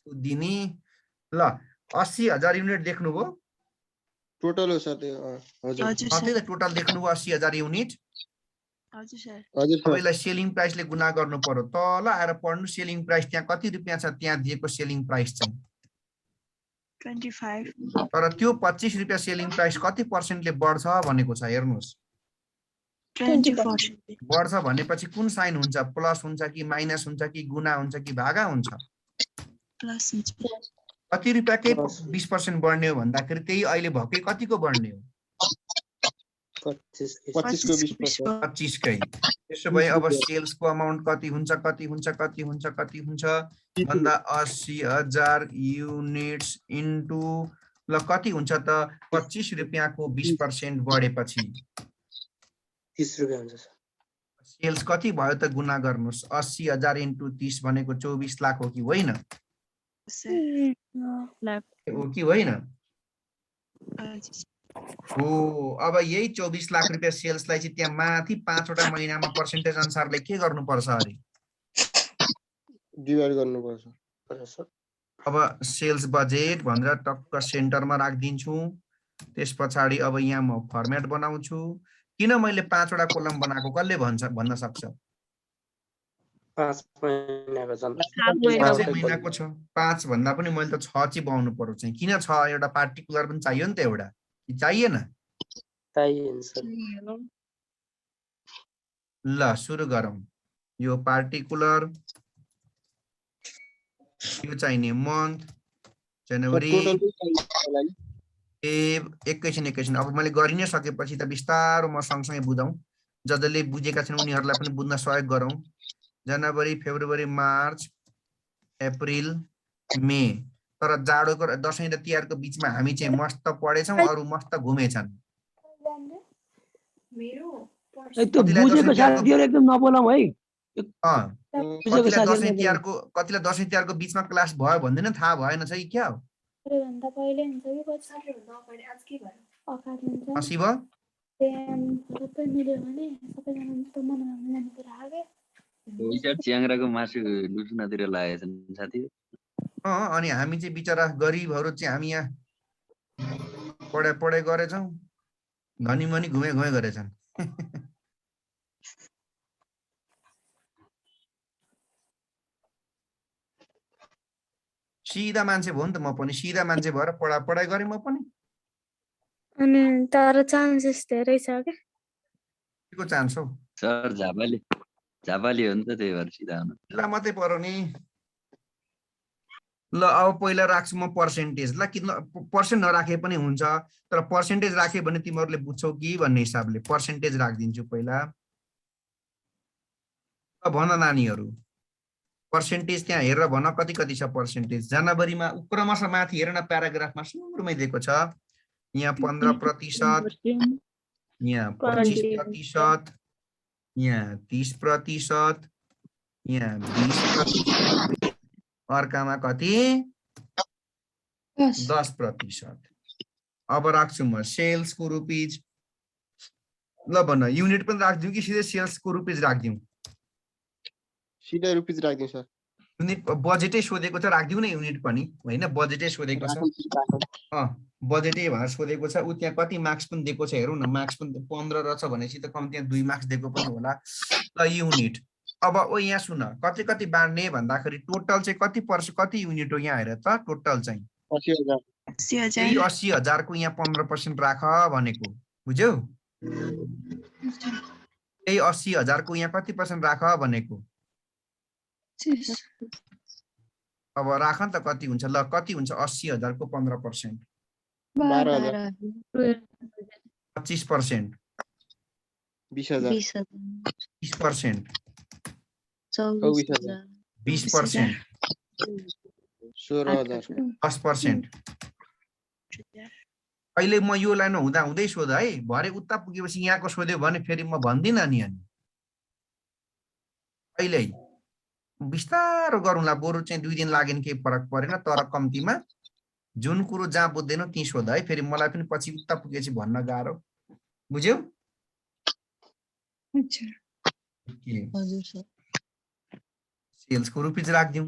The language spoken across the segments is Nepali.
दिने ल 80,000 युनिट देख्नुभयो टोटल हो सर त्यो हजुर त्यही त टोटल देख्नुभयो 80,000 युनिट हजुर सर हजुर अब सर यसलाई सेलिङ प्राइसले गुणा गर्नु पर्यो तल आएर पढ्नु सेलिङ प्राइस त्यहाँ कति रुपियाँ छ त्यहाँ दिएको सेलिङ प्राइस चाहिँ 25 तर त्यो 25 रुपियाँ सेलिङ प्राइस कति पर्सेन्टले बढ्छ भनेको छ हेर्नुहोस् 20% बढ्छ भनेपछि कुन साइन हुन्छ प्लस हुन्छ कि माइनस हुन्छ कि गुणा हुन्छ कि भागा हुन्छ प्लस हुन्छ कति रुपियाँकै प्लस। 20% बढ्ने हो भन्दाखेरि त्यही अहिले भएकै कतिको बढ्ने हो 25 को 20%। 25 कै त्यसो भए अब सेल्सको अमाउन्ट कति हुन्छ भन्दा 80,000 युनिट्स इन्टु ल कति हुन्छ त 25 रुपियाँको 20% बढेपछि 30 रुपैयाँ हुन्छ सर सेल्स कति भयो त गुणा गर्नुहोस् 80,000 इन्टु 30 भनेको 24 लाख हो कि होइन हो कि होइन हो अब यही 24 लाख रुपियाँ सेल्सलाई चाहिँ त्यहाँ माथि 5 वटा महिनामा पर्सेन्टेज अनुसारले के गर्नुपर्छ अरे डिभाइड गर्नुपर्छ सर अब सेल्स बजेट भनेर टक्क सेन्टरमा राखिदिन्छु त्यस पछाडि अब यहाँ म फर्मेट बनाउँछु किन मैले 5 वटा कोलम बनाएको कसले भन्न सक्छ 5 महिनाको छ 5 महिनाको छ 5 भन्दा पनि मैले त 6 चिबाउनु पर्यो चाहिँ किन 6 एउटा पार्टिकुलर पनि चाहियो नि त एउटा चाहिएन ल सुरु गरौँ यो पार्टिकुलर यो चाहिने मन्थ जनवरी एकैछिन अब मैले गरि नै सकेपछि त बिस्तारो म सँगसँगै बुझौँ जसले बुझेका छन् उनीहरूलाई पनि बुझ्न सहयोग गरौँ जनवरी फेब्रुअरी मार्च अप्रिल मे तर जाडोको दशैं र तिहारको बीचमा हामी चाहिँ मस्त पढेछौँ अरू मस्त घुमेछन् कतिलाई दशैं तिहारको बीचमा क्लास भयो भन्दैन थाहा भएन छ कि क्या हो शिव च्याङ्राको मासु लुट्नतिर लागेछन् साथी अनि हामी चाहिँ बिचरा गरिबहरू चाहिँ हामी यहाँ पढाइ गरेछौँ धनी मनी घुमे गरेछन् सिधा मान्छे भयो नि त म पनि सिधा मान्छे भएर पढाइ गरेँ म पनि अनि तर चान्सेस धेरै छ के को चान्स हो सर झापाली हो नि त त्यही भएर सिधा हुनु ल मात्रै पर्यो नि ल अब पहिला राख्छु म पर्सेन्टेज ल किन पर्सेन्ट नराखे पनि हुन्छ तर पर्सेन्टेज राखे भने तिमीहरूले बुझ्छौ कि भन्ने हिसाबले पर्सेन्टेज राखिदिन्छु पहिला भन नानीहरू पर्सेन्टेज त्यहाँ हेरेर भन कति छ पर्सेन्टेज जनवरीमा क्रमशः माथि हेर न प्याराग्राफमा सुरुमै दिएको छ यहाँ 15%, यहाँ 25%, यहाँ 30%, यहाँ 20%, अर्कामा कति 10%। अब राख्छु म सेल्सको रुपिज ल भन युनिट पनि राखिदिउँ कि सिधै सेल्सको रुपिज राखिदिउँ सिधै रुपिज राखिदिउँ सर युनिट बजेटै सोधेको छ राखिदिउँ न युनिट पनि होइन बजेटै सोधेको छ बजेटै भनेर सोधेको छ उ त्यहाँ कति मार्क्स पनि दिएको छ हेरौँ न मार्क्स पनि 15 रहेछ भनेपछि त कम त्यहाँ 2 मार्क्स दिएको पनि होला ल युनिट अब ओ यहाँ सुन कति बाँड्ने भन्दाखेरि टोटल चाहिँ कति पर्छ कति युनिट हो यहाँ हेर त टोटल चाहिँ 80,000 को यहाँ 15% राख भनेको बुझ्यौ त्यही 80,000 को यहाँ कति % राख भनेको अब राख नि त कति हुन्छ ल कति हुन्छ 80,000 को 15% 25% 20,000 30% 24,000 20% 16,000 10%। अहिले म यो लाइन हुँदै सोध है भरे उता पुगेपछि यहाँको सोध्यो भने फेरि म भन्दिनँ नि अनि अहिले बिस्तारो गरौँला बरु चाहिँ 2 दिन लाग्यो केही फरक परेन तर कम्तीमा जुन कुरो जहाँ बुझ्दैनौ त्यही सोध है फेरि मलाई पनि पछि उता पुगेपछि भन्न गाह्रो बुझ्यौ हजुर सर सेल्सको रुपिज राखिदिउँ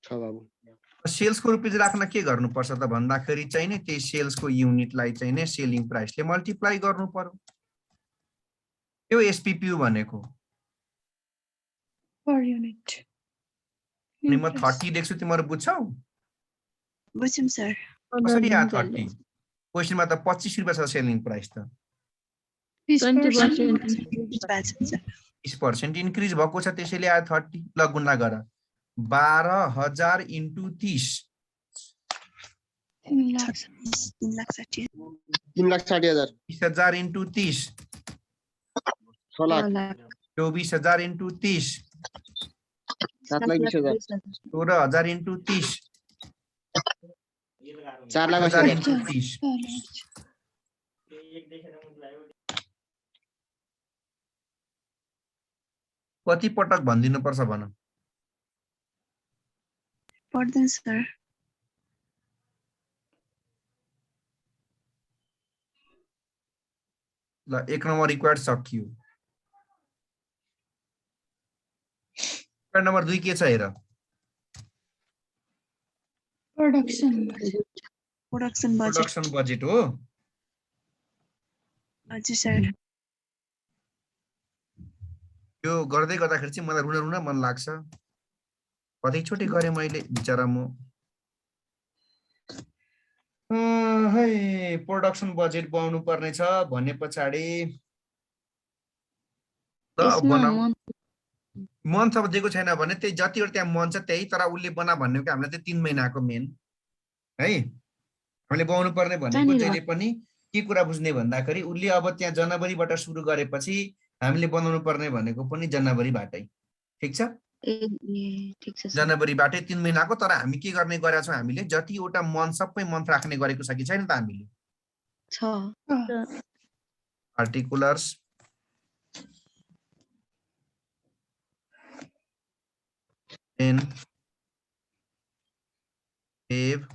छ बाबु सेल्सको रुपिज राख्न के गर्नुपर्छ त भन्दाखेरि चाहिँ नि त्यही सेल्सको युनिटलाई चाहिँ नि सेलिङ प्राइसले मल्टिप्लाई गर्नु पर्यो। त्यो एसपीपीयू भनेको। Per unit. अनि म 30 लेख्छु तिमीहरू बुझ्छौ? बुझ्यौँ सर। कसरी आयो 30? क्वेसनमा त 25 रुपियाँ छ सेलिङ प्राइस त। 20% इन्क्रिज भएको छ त्यसैले आयो 30। ल गुणा गर। 12,000 into 30 3,60,000 3,60,000 20,000 into 30 6 lakh 24,000 into 30 7,20,000 16,000 into 30 4,80,000 into 30 कति पटक भनिदिनु पर्छ भन। पर्दैन सर। ल 1 नम्बर रिक्वायर्ड सकियो। रिक्वायर्ड नम्बर 2 के छ हेर। Production budget. प्रोडक्सन बजेट हो। हजुर सर। यो गर्दै गर्दाखेरि चाहिँ मलाई रुन मन लाग्छ। कतैचोटि गरे मैले बिचरा म। है प्रोडक्सन बजेट बनाउनु पर्ने छ भन्ने पछाडि मन्थ अब दिएको छैन भने त्यही जतिवटा त्यहाँ मन छ त्यही, तर उसले बना भनेको हामीलाई चाहिँ 3 महिनाको मेन है हामीले बनाउनु पर्ने भनेको जहिले पनि के कुरा बुझ्ने भन्दाखेरि उसले अब त्यहाँ जनवरीबाट सुरु गरेपछि हामीले बनाउनु पर्ने भनेको पनि जनवरीबाटै। ठिक छ? जनवरीबाटै 3 महिनाको। तर हामी के गर्ने गरेका छौँ हामीले जतिवटा मन्थ सबै मन्थ राख्ने गरेको छ कि छैन त हामीले? Particulars in Feb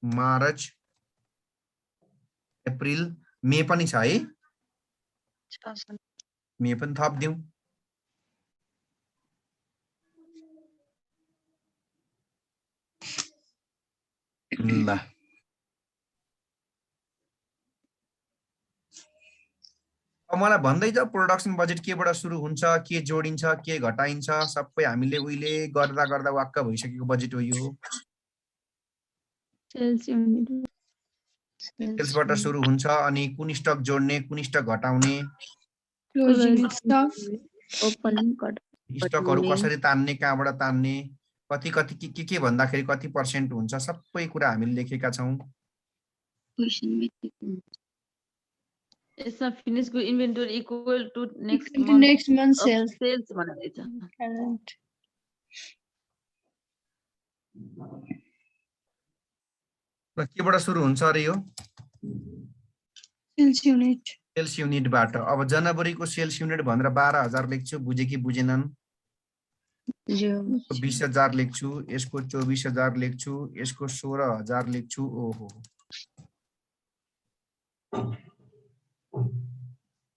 March April May पनि छ है। मे पनि थप्दिउँ। ल अब मलाई भन्दै जाऊ प्रोडक्सन बजेट केबाट सुरु हुन्छ, के जोडिन्छ, के घटाइन्छ, सबै हामीले उहिले गर्दा गर्दा वाक्क भइसकेको बजेट हो यो। सेल्सबाट सुरु हुन्छ अनि कुन स्टक जोड्ने, कुन स्टक घटाउने, स्टकहरू कसरी तान्ने, कहाँबाट तान्ने, कति कति के भन्दाखेरि कति पर्सेन्ट हुन्छ, सबै कुरा हामीले लेखेका छौँ। यसमा finish good inventory equal to next month sales भनेको छ। केबाट सुरु हुन्छ अरे यो? सेल्स युनिटबाट। अब जनवरीको सेल्स युनिट भनेर 12,000 लेख्छु, बुझे कि बुझेनन्? 20,000 लेख्छु, यसको 24,000 लेख्छु, यसको 16,000 लेख्छु। ओहो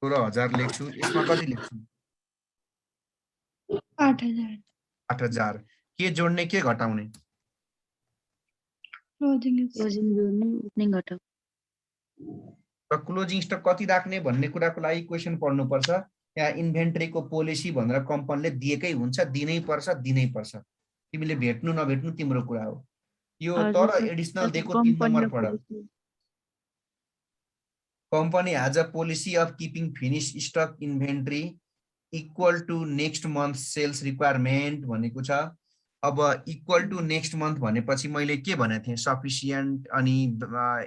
16,000 लेख्छु। यसमा कति लेख्छु? 8,000। के जोड्ने के घटाउने? क्लोजिङ स्टक कति राख्ने भन्ने कुराको लागि क्वेसन पढ्नुपर्छ। यहाँ इन्भेन्टरीको पोलिसी भनेर कम्पनीले दिएकै हुन्छ, दिनै पर्छ। तिमीले भेट्नु नभेट्नु तिम्रो कुरा हो यो। तर एडिसनल दिएको 3 नम्बर पढ। Company has a policy of keeping finished stock inventory equal to next month sales requirement भनेको छ। अब इक्वल टु नेक्स्ट मन्थ भनेपछि मैले के भनेको थिएँ? सफिसिएन्ट अनि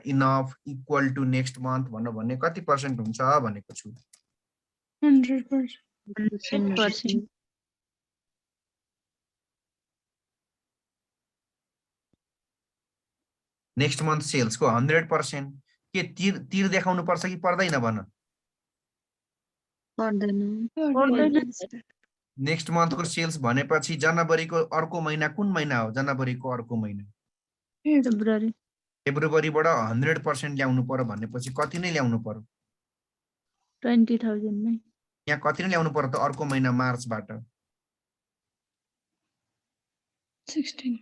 enough equal to next month भन्ने कति पर्सेन्ट हुन्छ भनेको छु? 100%। नेक्स्ट मन्थ सेल्सको 100% के तिर देखाउनु पर्छ कि पर्दैन भन? नेक्स्ट मन्थको सेल्स भनेपछि जनवरीको अर्को महिना कुन महिना हो? जनवरीको अर्को महिना फेब्रुअरीबाट 100% ल्याउनु पर्यो भनेपछि कति नै ल्याउनु पर्यो? 20,000 नै। यहाँ कति नै ल्याउनु पर्यो त अर्को महिना मार्चबाट? 16.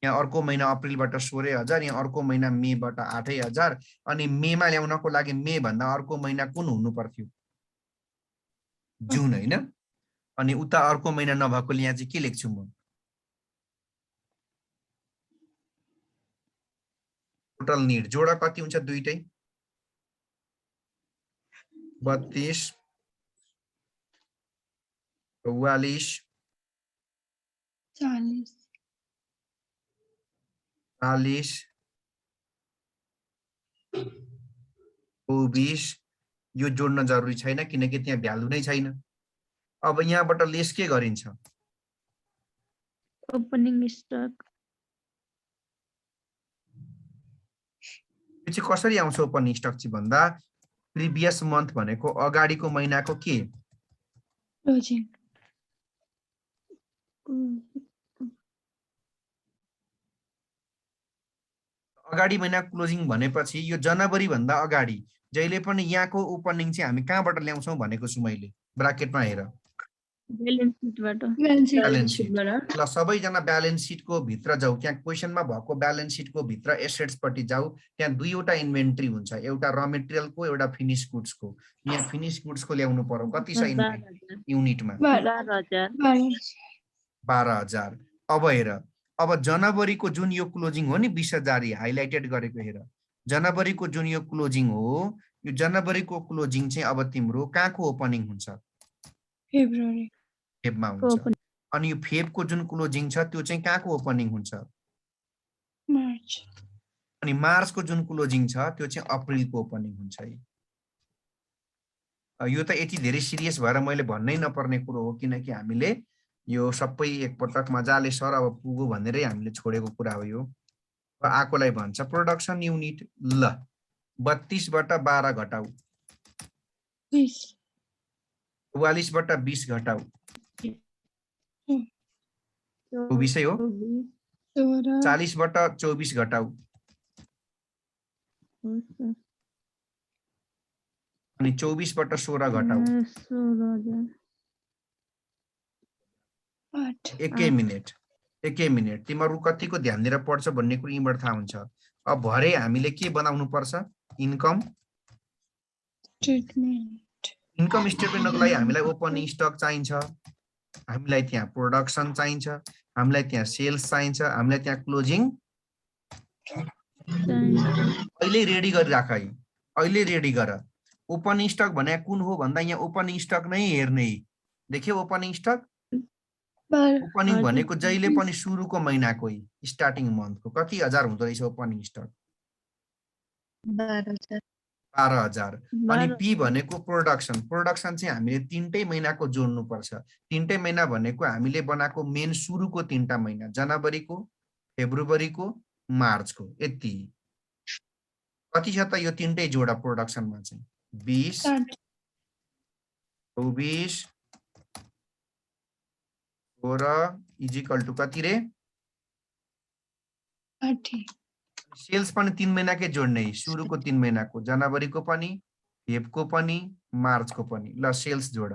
यहाँ अर्को महिना अप्रिलबाट 16,000, यहाँ अर्को महिना मेबाट 8,000, अनि मेमा ल्याउनको लागि मे भन्दा अर्को महिना कुन हुनु पर्थ्यो? जुन हैन? अनि उता अर्को महिना नभएकोले यहाँ चाहिँ के लेख्छु म? टोटल निड जोडा कति हुन्छ दुईटै? 32, 44, 40. 40, 24 यो जोड्न जरुरी छैन किनकि त्यहाँ भ्यालु नै छैन। अब यहाँबाट लेस के गरिन्छ? Opening stock. यो चाहिँ कसरी आउँछ ओपनिङ स्टक चाहिँ भन्दा प्रिभियस मन्थ भनेको अगाडिको महिनाको के? Closing. अगाडि महिना क्लोजिङ भनेपछि यो जनवरी भन्दा अगाडि जहिले पनि यहाँको ओपनिङ चाहिँ हामी कहाँबाट ल्याउँछौँ भनेको छु मैले ब्राकेटमा हेर। Balance sheet बाट। ब्यालेन्स सिट ल सबैजना ब्यालेन्स सिटको भित्र जाऊ। त्यहाँ क्वेसनमा भएको ब्यालेन्स सिटको भित्र एसेट्स पट्टि जाऊ। त्यहाँ दुईवटा इन्भेन्ट्री हुन्छ, एउटा र मेटेरियलको एउटा फिनिश गुड्सको। यहाँ फिनिश गुड्सको ल्याउनु पर्यो कति छ युनिटमा? 12,000। 12,000। अब हेर, अब जनवरीको जुन यो क्लोजिङ हो नि 20,000 हाइलाइटेड गरेको हेर, जनवरीको जुन यो क्लोजिङ हो यो जनवरीको क्लोजिङ चाहिँ अब तिम्रो कहाँको ओपनिङ हुन्छ? February. फेबमा हुन्छ। अनि यो फेबको जुन क्लोजिङ छ त्यो चाहिँ कहाँको ओपनिङ हुन्छ? March. अनि मार्चको जुन क्लोजिङ छ त्यो चाहिँ अप्रिलको ओपनिङ हुन्छ है। यो त यति धेरै सिरियस भएर मैले भन्नै नपर्ने कुरो हो किनकि हामीले यो सबै एकपटक मजाले सर अब पुगो भनेरै हामीले छोडेको कुरा हो यो। आकोलाई भन्छ प्रोडक्सन युनिट। ल 32 बाट 12 घटाऊ, 20. 44 बाट 20 घटाऊ, 24 हो। 16. 40 बाट 24 घटाऊ अनि 24 बाट 16 घटाऊ। 16,000। 8. एकै मिनेट तिमीहरू कतिको ध्यान दिएर पढ्छ भन्ने कुरो यहीँबाट थाहा हुन्छ। अब भरे हामीले के बनाउनु पर्छ? Income Statement. इन्कम स्टेटमेन्टको लागि हामीलाई ओपनिङ स्टक चाहिन्छ, हामीलाई त्यहाँ प्रोडक्सन चाहिन्छ, हामीलाई त्यहाँ सेल्स चाहिन्छ, हामीलाई त्यहाँ क्लोजिङ अहिले रेडी गरिराख है, अहिले रेडी गर। ओपनिङ स्टक भने कुन हो भन्दा यहाँ ओपनिङ स्टक नै हेर्ने देख्यो। ओपनिङ स्टक ओपनिङ भनेको जहिले पनि सुरुको महिनाको स्टार्टिङ मन्थको कति हजार हुँदो रहेछ ओपनिङ स्टक? 12,000। अनि पी भनेको प्रोडक्सन। प्रोडक्सन चाहिँ हामीले 3टै महिनाको जोड्नु पर्छ। 3टै महिना भनेको हामीले बनाएको मेन सुरुको 3टा महिना, जनवरीको, फेब्रुअरीको, मार्चको। यति कति छ त यो 3टै जोडा प्रोडक्सनमा चाहिँ? 20, 24, 16 इजिकल टु कति रे? 30. सेल्स पनि 3 महिनाकै जोड्ने, सुरुको 3 महिनाको, जनवरीको पनि, फेब्रुअरीको पनि, मार्चको पनि। ल सेल्स जोड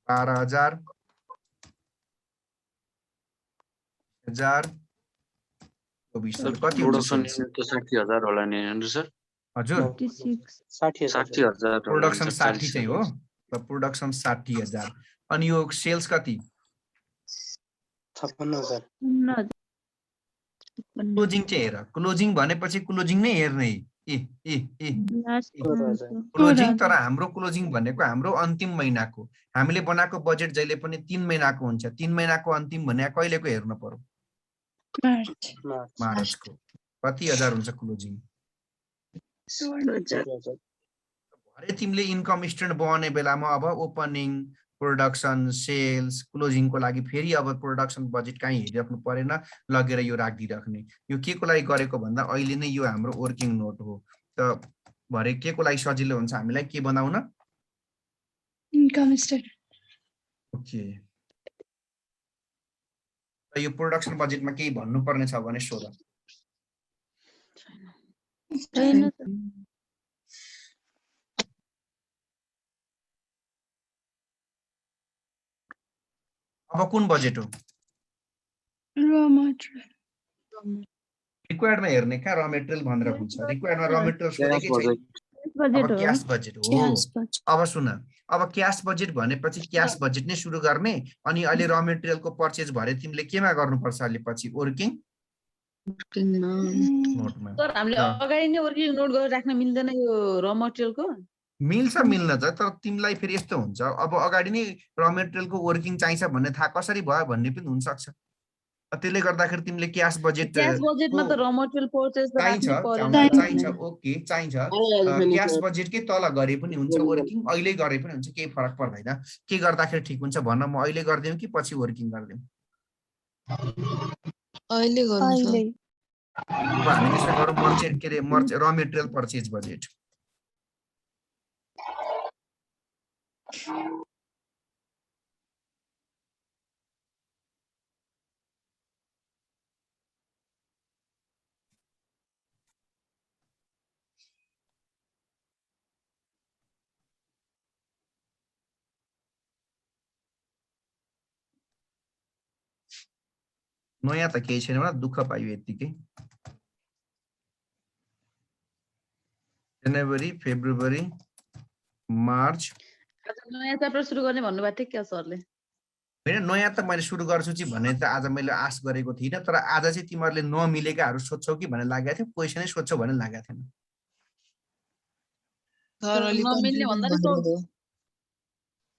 12,000, 24 कति हुन्छ सेल्स? 60,000 होला नि सर? हजुर 60,000 प्रोडक्सन 60 चाहिँ हो। ल प्रोडक्सन 60,000 अनि यो सेल्स कति? 56,000। क्लोजिङ चाहिँ हेर, क्लोजिङ भनेपछि क्लोजिङ नै हेर्ने। क्लोजिङ तर हाम्रो क्लोजिङ भनेको हाम्रो अन्तिम महिनाको। हामीले बनाएको बजेट जहिले पनि 3 महिनाको हुन्छ। 3 महिनाको अन्तिम भने कहिलेको हेर्नु पर्यो? मार्चको। कति हजार हुन्छ क्लोजिङ? 16,000. भरे तिमीले इन्कम स्टेटमेन्ट बनाउने बेलामा अब ओपनिङ, प्रोडक्सन, सेल्स, क्लोजिङको लागि फेरि अब प्रोडक्सन बजेट कहीँ हेरिराख्नु परेन, लगेर यो राखिदिराख्ने। यो के को लागि गरेको भन्दा अहिले नै यो हाम्रो वर्किङ नोट हो। त भरे के को लागि सजिलो हुन्छ हामीलाई के बनाउन? Income statement. ओके। यो प्रोडक्सन बजेटमा केही भन्नुपर्ने छ भने सोध। छैन। अब कुन बजेट हो? Raw material. रिक्वायर्डमा हेर्ने कहाँ र मेटेरियल भनेर हुन्छ रिक्वायर्डमा र मेटेरियल सोधेकै छैन बजेट अब हो क्याश बजेट हो Cash budget. अब सुन अब क्यास बजेट भनेपछि क्यास बजेट नै सुरु गर्ने अनि अहिले र मेटेरियलको पर्चेज भरे तिमीले केमा गर्नुपर्छ अहिले पछि वर्किङ नोटमा सर हामीले अगाडि नै वर्किङ नोट गरेर राख्न मिल्दैन यो र मटेरियलको मिल्छ मिल्न त तर तिमीलाई फेरि यस्तो हुन्छ अब अगाडि नै र मेटेरियलको वर्किङ चाहिन्छ भन्ने थाहा कसरी भयो भन्ने पनि हुनसक्छ त्यसले गर्दाखेरि तिमीले क्यास बजेट क्यास बजेटमा त र मटेरियल पर्चेज त चाहिन्छ राख्नु पर्यो चाहिन्छ ओके चाहिन्छ क्यास बजेटकै तल गरे पनि हुन्छ वर्किङ अहिले गरे पनि हुन्छ केही फरक पर्दैन के गर्दाखेरि ठिक हुन्छ भन्न म अहिले गरिदिउँ कि पछि वर्किङ गरिदिउँ अहिले अब हामी त्यसो गरौँ मर्चेन्ट के अरे र मेटेरियल पर्चेज बजेट नयाँ त केही छैन होला दुःख पाइयो यतिकै जनवरी फेब्रुअरी मार्च नयाँ च्याप्टर सुरु गर्ने भन्नुभएको थियो क्या सरले होइन नयाँ त मैले सुरु गर्छु चाहिँ भने त आज मैले आश गरेको थिइनँ तर आज चाहिँ तिमीहरूले नमिलेकाहरू सोध्छौ कि भन्ने लागेको थियो क्वेसनै सोध्छौ भन्ने लागेको थिएन नमिल्ने भन्दा नि सर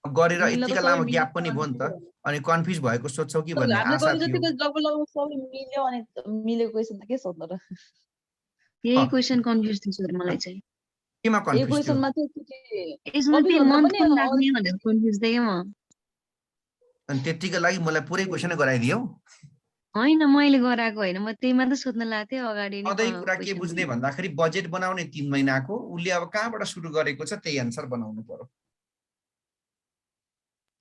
गरेर मिल्न त यतिका सबै लामो मिल्छ ग्याप पनि भयो नि त अनि कन्फ्युज भएको सोध्छौ कि भन्ने हामीले आशा गर्ने थियो जतिको लगभग सबै मिल्यो अनि मिलेको क्वेसन त के सोध्नु र यही क्वेसन कन्फ्युज थियो सर मलाई चाहिँ केमा यो कन्फ्युज थियो क्वेसनमा चाहिँ यसमा कति चाहिँ भन्दा मन्थ पनि कुन लाग्ने भनेर कन्फ्युज थिएँ म अनि त्यतिका लागि मलाई पुरै क्वेसनै गराइदियौ होइन मैले गराएको होइन म त्यही मात्रै सोध्न लाग्थेँ अगाडि नै सधैँ कुरा के question बुझ्ने भन्दाखेरि बजेट बनाउने 3 महिनाको उसले अब कहाँबाट सुरु गरेको छ त्यही अनुसार बनाउनु पर्यो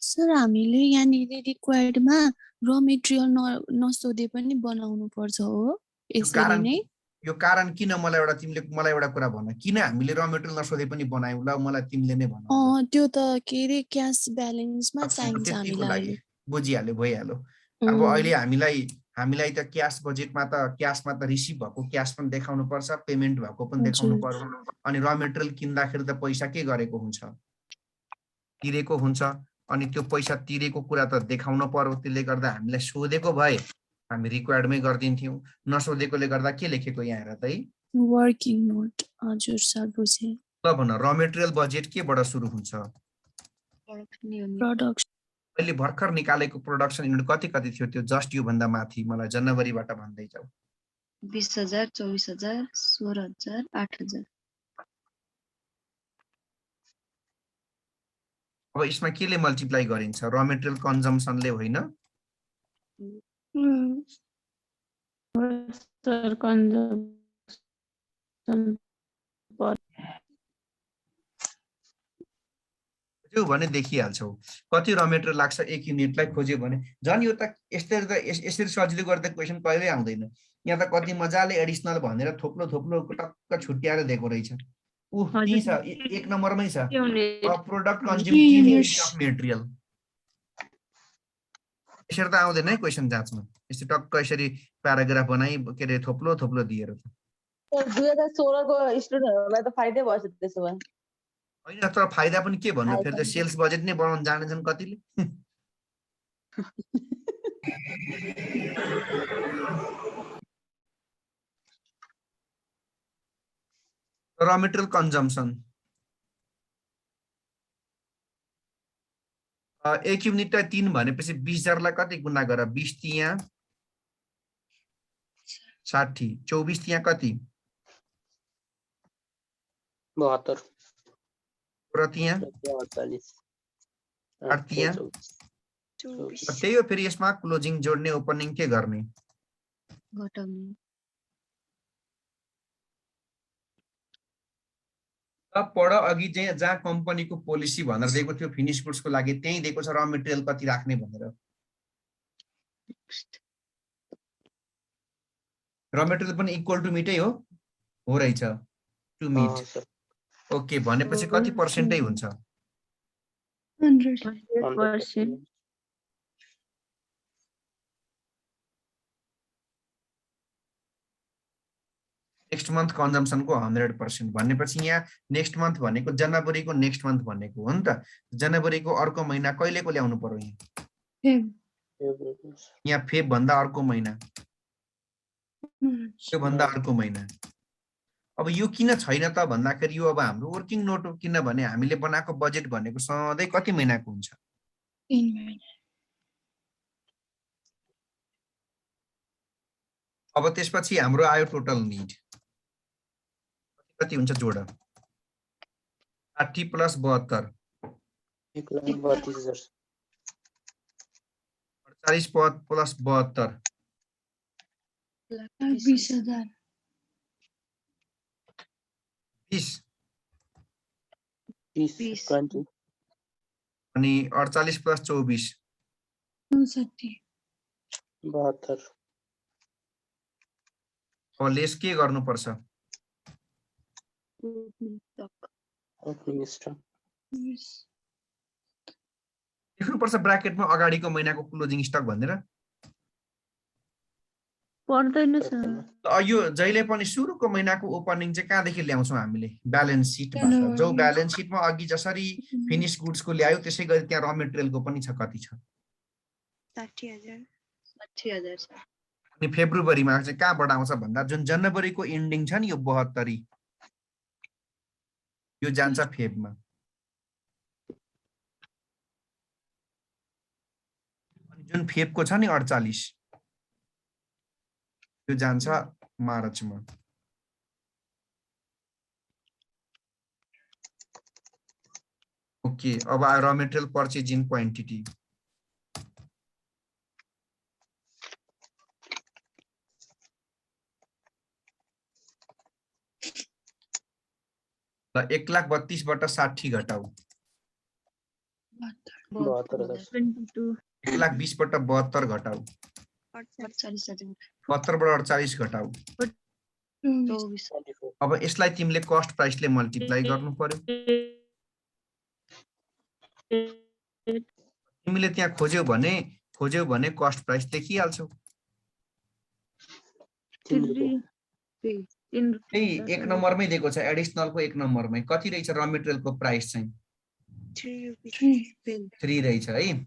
सर हामीले यहाँनिर रिक्वायर्डमा र मेटेरियल नसोधे पनि बनाउनु पर्छ हो यसरी नै यो कारण किन मलाई एउटा तिमीले मलाई एउटा कुरा भन किन हामीले र मेटेरियल नसोधे पनि बनायौँ ल मलाई तिमीले नै भन त्यो त के अरे क्यास ब्यालेन्समा चाहिन्छ त्यतिको हामीलाई लागि बुझिहाल्यो भइहाल्यो अब अहिले हामीलाई त क्यास बजेटमा त क्यासमा त रिसिभ भएको क्यास पनि देखाउनु पर्छ पेमेन्ट भएको पनि देखाउनु पर्यो अनि र मेटेरियल किन्दाखेरि त पैसा के गरेको हुन्छ तिरेको हुन्छ अनि त्यो पैसा तिरेको कुरा त देखाउन पर्यो त्यसले गर्दा हामीलाई सोधेको भए हामी रिक्वायर्डमै गरिदिन्थ्यौँ नसोधेकोले गर्दा के लेखेको यहाँ हेर त है वर्किङ नोट हजुर सर बुझे ल भन र मेटेरियल बजेट केबाट सुरु हुन्छ प्रोडक्सन अहिले भर्खर निकालेको प्रोडक्सन युनिट कति कति थियो त्यो जस्ट यो भन्दा माथि मलाई जनवरीबाट भन्दै जाऊ 20,000 24,000 16,000 8,000 अब यसमा केले मल्टिप्लाई गरिन्छ र मेटेरियल कन्जम्सनले होइन सर कन्जम्सन खोज्यौ भने देखिहाल्छौ कति र मेटेरियल लाग्छ एक युनिटलाई खोज्यो भने झन् यो त यसरी सजिलो गर्दा क्वेसन कहिल्यै आउँदैन यहाँ त कति मजाले एडिसनल भनेर थोप्लो टक्क छुट्याएर दिएको रहेछ त्यही छ एक नम्बरमै छ प्रोडक्ट कन्ज्युम अफ मेटेरियल यसरी त आउँदैन है क्वेसन जाँचमा यस्तो टक्क यसरी प्याराग्राफ बनाइ के अरे थोप्लो दिएर त 2016 को स्टुडेन्टहरुलाई त फाइदै भएछ त्यसो भए होइन तर फाइदा पनि के भन्नु फेरि त सेल्स बजेट नै बनाउन जानेछन् कतिले र मेटेरियल कन्जम्सन एक युनिटलाई 3 भनेपछि 20,000 लाई कति गुणा गर 20 तिया 60 24 तिया कति 72 र तिया 48 8 तिया त्यही हो फेरि यसमा क्लोजिङ जोड्ने ओपनिङ के गर्ने घटाउने पढ अघि चाहिँ जहाँ कम्पनीको पोलिसी भनेर दिएको थियो फिनिश गुड्सको लागि त्यही दिएको छ र मेटेरियल कति राख्ने भनेर र मेटेरियल पनि इक्वल टु मिटै हो रहेछ टु मिट ओके भनेपछि कति पर्सेन्टै हुन्छ 100%. नेक्स्ट मन्थ कन्जम्सनको 100% भनेपछि यहाँ नेक्स्ट मन्थ भनेको जनवरीको नेक्स्ट मन्थ भनेको हो नि त। जनवरीको अर्को महिना कहिलेको ल्याउनु पर्यो यहाँ फेब भन्दा अर्को महिना, त्यो भन्दा अर्को महिना। अब यो किन छैन त भन्दाखेरि यो अब हाम्रो वर्किङ नोट हो, किनभने हामीले बनाएको बजेट भनेको सधैँ कति महिनाको हुन्छ? अब त्यसपछि हाम्रो आयो टोटल निड कति हुन्छ जोड 60 + 72 1,32,000 48 + 72 20,000 20 20 अनि 48 + 24 69 72 अब लेस के गर्नुपर्छ? ओपनिङ स्टक लेख्नुपर्छ ब्राकेटमा अगाडिको महिनाको क्लोजिङ स्टक भनेर। पर्दैन सर। यो जहिले पनि सुरुको महिनाको ओपनिङ चाहिँ कहाँदेखि ल्याउँछौँ हामीले? ब्यालेन्स सिटबाट। जो ब्यालेन्स सिटमा अघि जसरी फिनिश गुड्सको ल्यायो त्यसै गरी त्यहाँ र मेटेरियलको पनि छ। कति छ? 60,000 अनि फेब्रुअरीमा चाहिँ कहाँबाट आउँछ भन्दा जुन जनवरीको एन्डिङ छ नि यो 72 यो जान्छ फेबमा। जुन फेबको छ नि 48 यो जान्छ मार्चमा। ओके, अब आयो र मेटेरियल पर्चेज इन क्वान्टिटी। ल 1,32,000 बाट 60 घटाऊ 22 1,20,000 बाट 72 घटाऊ 48,000 72 बाट 48 घटाऊ। 24 अब यसलाई तिमीले कस्ट प्राइसले मल्टिप्लाई गर्नु पर्यो। तिमीले त्यहाँ खोज्यौ भने कस्ट प्राइस देखिहाल्छौ। त्यही 1 नम्बरमै दिएको छ एडिसनलको 1 नम्बरमै कति रहेछ र मेटेरियलको प्राइस चाहिँ 3 रहेछ है,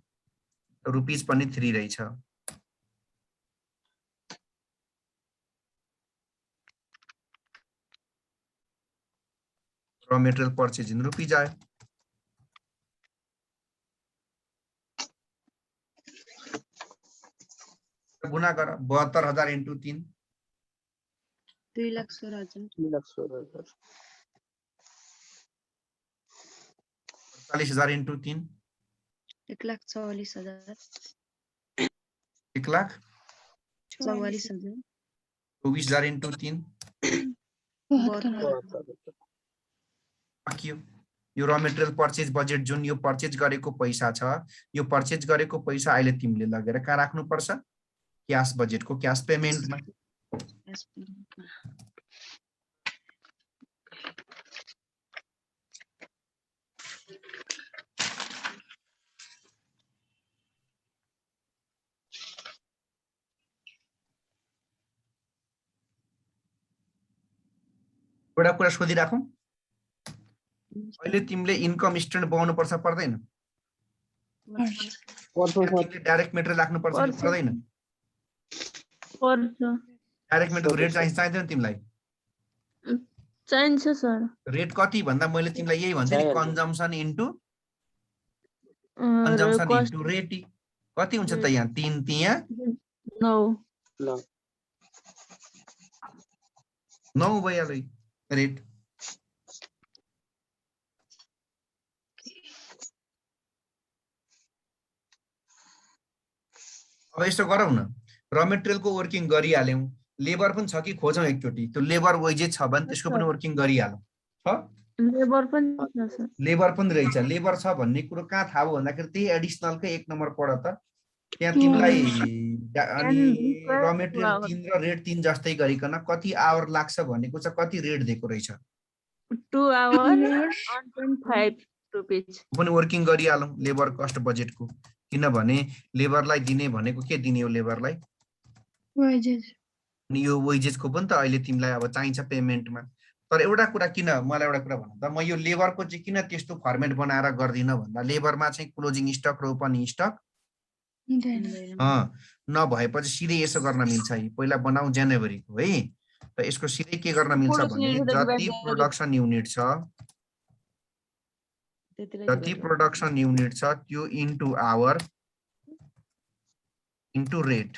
रुपीस पनि 3 रहेछ। र मेटेरियल पर्चेज इन रुपीज आयो। गुना गर 72,000 × 3 2,16,000 2,16,000 40,000 × 3 1,44,000 1,44,000 × 3 सकियो। यो र मेटेरियल पर्चेज बजेट जुन यो पर्चेज गरेको पैसा छ यो पर्चेज गरेको पैसा अहिले तिमीले लगेर कहाँ राख्नु पर्छ? क्याश बजेटको क्याश पेमेन्टमा। एउटा कुरा सोधिराखौँ, अहिले तिमीले इन्कम स्टेटमेन्ट बनाउनु पर्छ पर्दैन? तिमीले डाइरेक्ट मेटेरियल राख्नु पर्छ कि पर्दैन? डाइरेक्ट मेटेरियल रेट चाहिँदैन तिमीलाई? चाहिन्छ सर। रेट कति भन्दा मैले तिमीलाई यही भन्थे नि कन्जम्सन इन्टु रेट कति हुन्छ त यहाँ 3 त्यहाँ 9 भइहाल्यो रेट। अब यस्तो गरौँ न, र मेटेरियलको वर्किङ गरिहाल्यौँ, लेबर पनि छ कि खोजौँ एकचोटि। त्यो लेबर वेजेस छ भने त्यसको पनि वर्किङ गरिहालौँ। छ लेबर पनि रहेछ। लेबर छ भन्ने कुरो कहाँ थाहा भयो भन्दाखेरि त्यही एडिसनलकै 1 नम्बर पढ त। त्यहाँ तिमीलाई अनि र मेटेरियल 3 र रेट 3 जस्तै गरिकन कति आवर लाग्छ भनेको छ, कति रेट दिएको रहेछ 2 hours 1.5 रुपीज पनि वर्किङ गरिहालौँ लेबर कस्ट बजेटको। किनभने लेबरलाई दिने भनेको के दिने हो? लेबरलाई अनि यो वेजेसको पनि त अहिले तिमीलाई अब चाहिन्छ पेमेन्टमा। तर एउटा कुरा किन मलाई एउटा कुरा भन्नु त, म यो लेबरको चाहिँ किन त्यस्तो फर्मेट बनाएर गर्दिनँ भन्दा लेबरमा चाहिँ क्लोजिङ स्टक र ओपनिङ स्टक नभएपछि सिधै यसो गर्न मिल्छ है, पहिला बनाऊ जनवरीको है, र यसको सिधै के गर्न मिल्छ भने जति प्रोडक्सन युनिट छ त्यो इन्टु आवर इन्टु रेट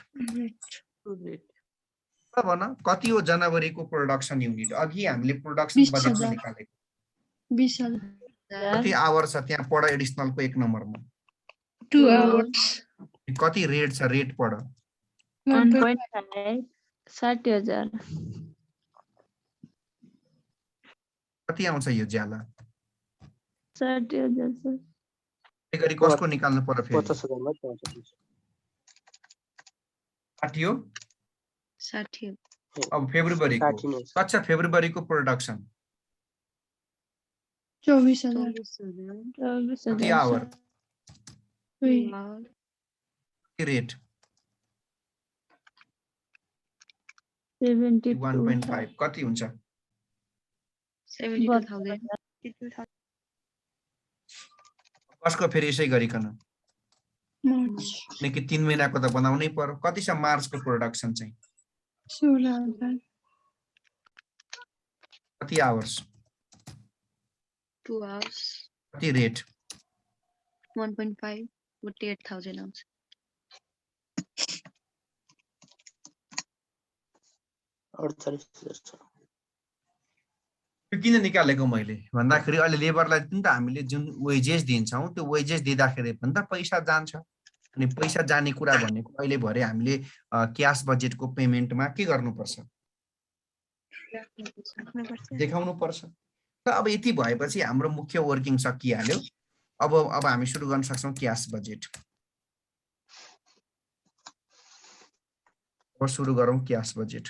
भन कति हो जनवरीको प्रोडक्सन युनिट। अघि हामीले प्रोडक्सन बजेट निकालेको 20,000 कति आवर छ त्यहाँ पढ एडिसनलको 1 नम्बरमा 2 hours कति रेट छ, रेट पढ 1.5 60,000 कति आउँछ यो ज्याला 60,000 सर। त्यही गरी कसको निकाल्नु पर्यो फेरि 50,000 मा 60 हो। 60 अब फेब्रुअरीको कच्चा फेब्रुअरीको प्रोडक्सन 24,000 कति आवर रेट 1.5 कति हुन्छ 72,000 कसको फेरि यसै गरिकन कि 3 महिनाको त बनाउनै पर्यो। कति छ मार्चको प्रोडक्सन चाहिँ 16,000 कति आवर्स 2 hours कति रेट 1.5 48,000 आउँछ। किन निकालेको मैले भन्दाखेरि अहिले लेबरलाई पनि त हामीले जुन वेजेस दिन्छौँ त्यो वेजेस दिँदाखेरि पनि त पैसा जान्छ। अनि पैसा जाने कुरा भनेको अहिले भरे हामीले क्याश बजेटको पेमेन्टमा के गर्नुपर्छ देखाउनु पर्छ। र अब यति भएपछि हाम्रो मुख्य वर्किङ सकिहाल्यो। अब हामी सुरु गर्न सक्छौँ क्याश बजेट। अब सुरु गरौँ क्याश बजेट।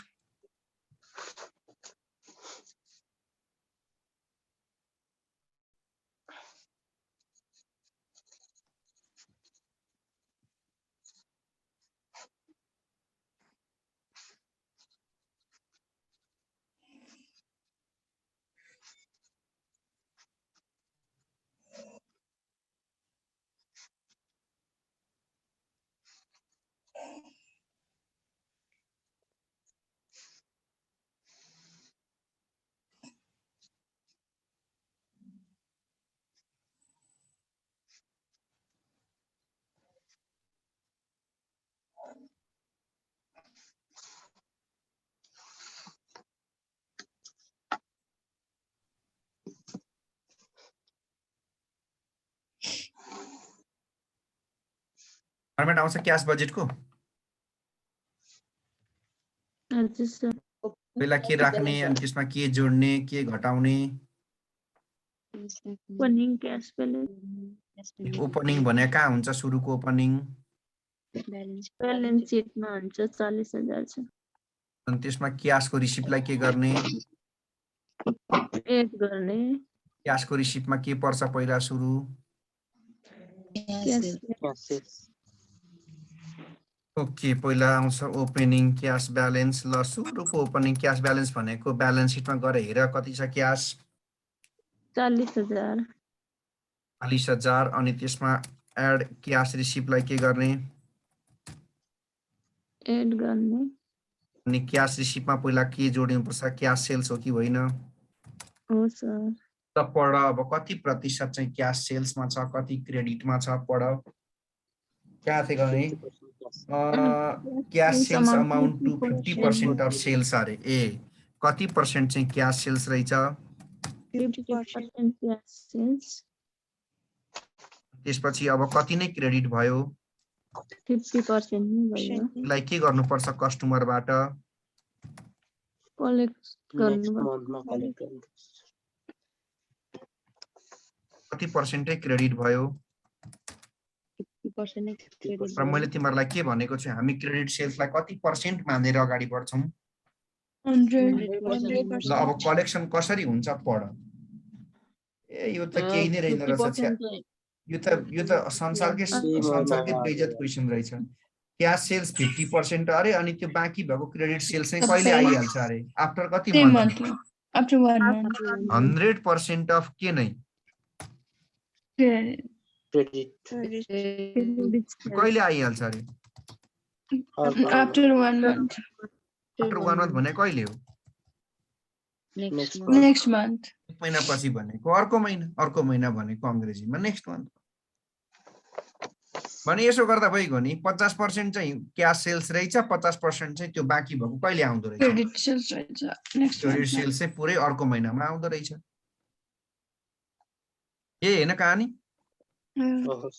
फर्मेट आउँछ क्याश बजेटको पहिला के राख्ने अनि त्यसमा के जोड्ने के घटाउने। ओपनिङ भने कहाँ हुन्छ सुरुको ओपनिङ ब्यालेन्स सिटमा हुन्छ 40,000 छ। अनि त्यसमा क्याशको रिसिप्टलाई के गर्ने एड गर्ने। क्याशको रिसिप्टमा के पर्छ पहिला सुरु ओके पहिला आउँछ ओपनिङ क्याश ब्यालेन्स। ल सुरुको ओपनिङ क्याश ब्यालेन्स भनेको ब्यालेन्स सिटमा गएर हेर कति छ क्याश 40,000 40,000 अनि त्यसमा एड क्याश रिसिप्टलाई के गर्ने एड गर्ने। अनि क्याश रिसिप्टमा पहिला के जोड्नुपर्छ क्याश सेल्स हो कि होइन हो सर। त पढ अब कति प्रतिशत चाहिँ क्याश सेल्समा छ कति क्रेडिटमा छ पढ कहाँ थियो गर्ने cash sales amount to 50% of sales अरे ए कति पर्सेन्ट चाहिँ क्याश सेल्स रहेछ 50% क्याश सेल्स। त्यसपछि अब कति नै क्रेडिट भयो 50% नै भयो। यसलाई के गर्नुपर्छ कस्टमरबाट कलेक्ट गर्नु कति पर्सेन्टै क्रेडिट भयो। 50% र मैले तिमीहरूलाई के भनेको छु हामी क्रेडिट सेल्सलाई कति पर्सेन्ट मानेर अगाडि बढ्छौँ 100%। ल अब कलेक्सन कसरी हुन्छ पढ ए यो त केही नै रहेन रहेछ यो त संसारकै बेइज्जत क्वेसन रहेछ। क्यास सेल्स 50% अरे अनि त्यो बाँकी भएको क्रेडिट सेल्स चाहिँ कहिले सबै। आइहाल्छ अरे आफ्टर कति Same month month. After 1 month. 100% of के नै Credit. क्रेडिट कहिले आइहाल्छ अरे After 1 month. आफ्टर 1 मन्थ भने कहिले हो नेक्स्ट Next month. एक महिना पछि भनेको अर्को महिना भनेको अङ्ग्रेजीमा नेक्स्ट मन्थ भने यसो गर्दा भइगयो नि 50% चाहिँ क्यास सेल्स रहेछ 50% चाहिँ त्यो बाँकी भएको कहिले आउँदो रहेछ Credit sales रहेछ next क्रेडिट month. सेल्स चाहिँ पुरै अर्को महिनामा आउँदो रहेछ ए हैन कहानी हो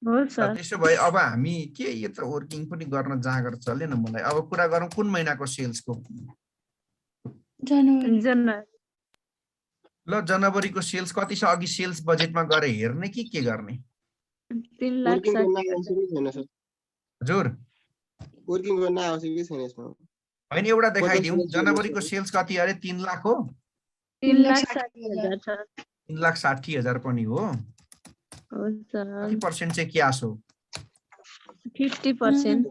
र सर त्यसो भए अब हामी के यो त वर्किङ पनि गर्न जाँगर चलेन मलाई अब कुरा गरौँ कुन महिनाको सेल्सको January. जनवरी ल जनवरीको सेल्स कति छ अघि सेल्स बजेटमा गएर हेर्ने के गर्ने 3,60,000 हजुर वर्किङ गर्न आवश्यक छैन यसमा होइन एउटा देखाइदिउँ जनवरीको सेल्स कति अरे 3 लाख हो 3,60,000 छ 3,60,000 पनि हो हो सर कति पर्सेन्ट चाहिँ क्यास हो 50%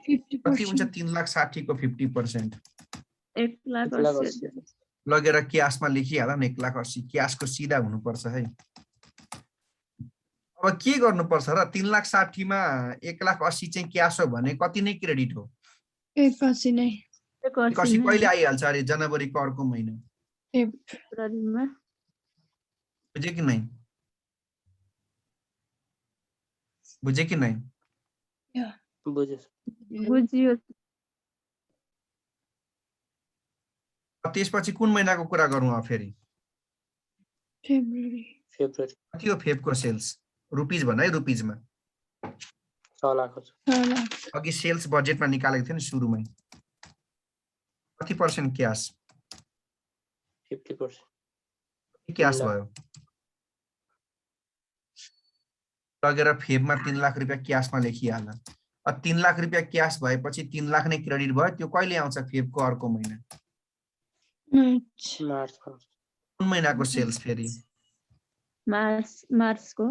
कति हुन्छ 50%. 3,60,000 को 50% 1,80,000 लगेर क्यासमा लेखिहाल न 1,80,000 क्यासको सिधा हुनुपर्छ है अब के गर्नुपर्छ र 3,60,000 मा 1,80,000 चाहिँ क्यास हो भने कति नै क्रेडिट हो 81 नै. 1,80,000 कहिले आइहाल्छ अरे जनवरीको अर्को महिना फेब्रुअरीमा बुझे कि नै बुझे कि नै बुझियो त्यसपछि कुन महिनाको कुरा गरौँ अब फेरि February. फेब्रुअरी कति हो फेबको सेल्स रुपिज भन है रुपिजमा 6 लाख हो 6 लाख. अघि सेल्स बजेटमा निकालेको थियो नि सुरुमै कति पर्सेन्ट क्यास 50% क्यास 3 लाख। भयो लगेर फेबमा 3 लाख रुपियाँ क्यासमा लेखिहाल 3 लाख रुपियाँ क्यास भएपछि 3 लाख नै क्रेडिट भयो त्यो कहिले आउँछ फेबको अर्को महिना March. मार्चमा कुन महिनाको सेल्स फेरि मार्चको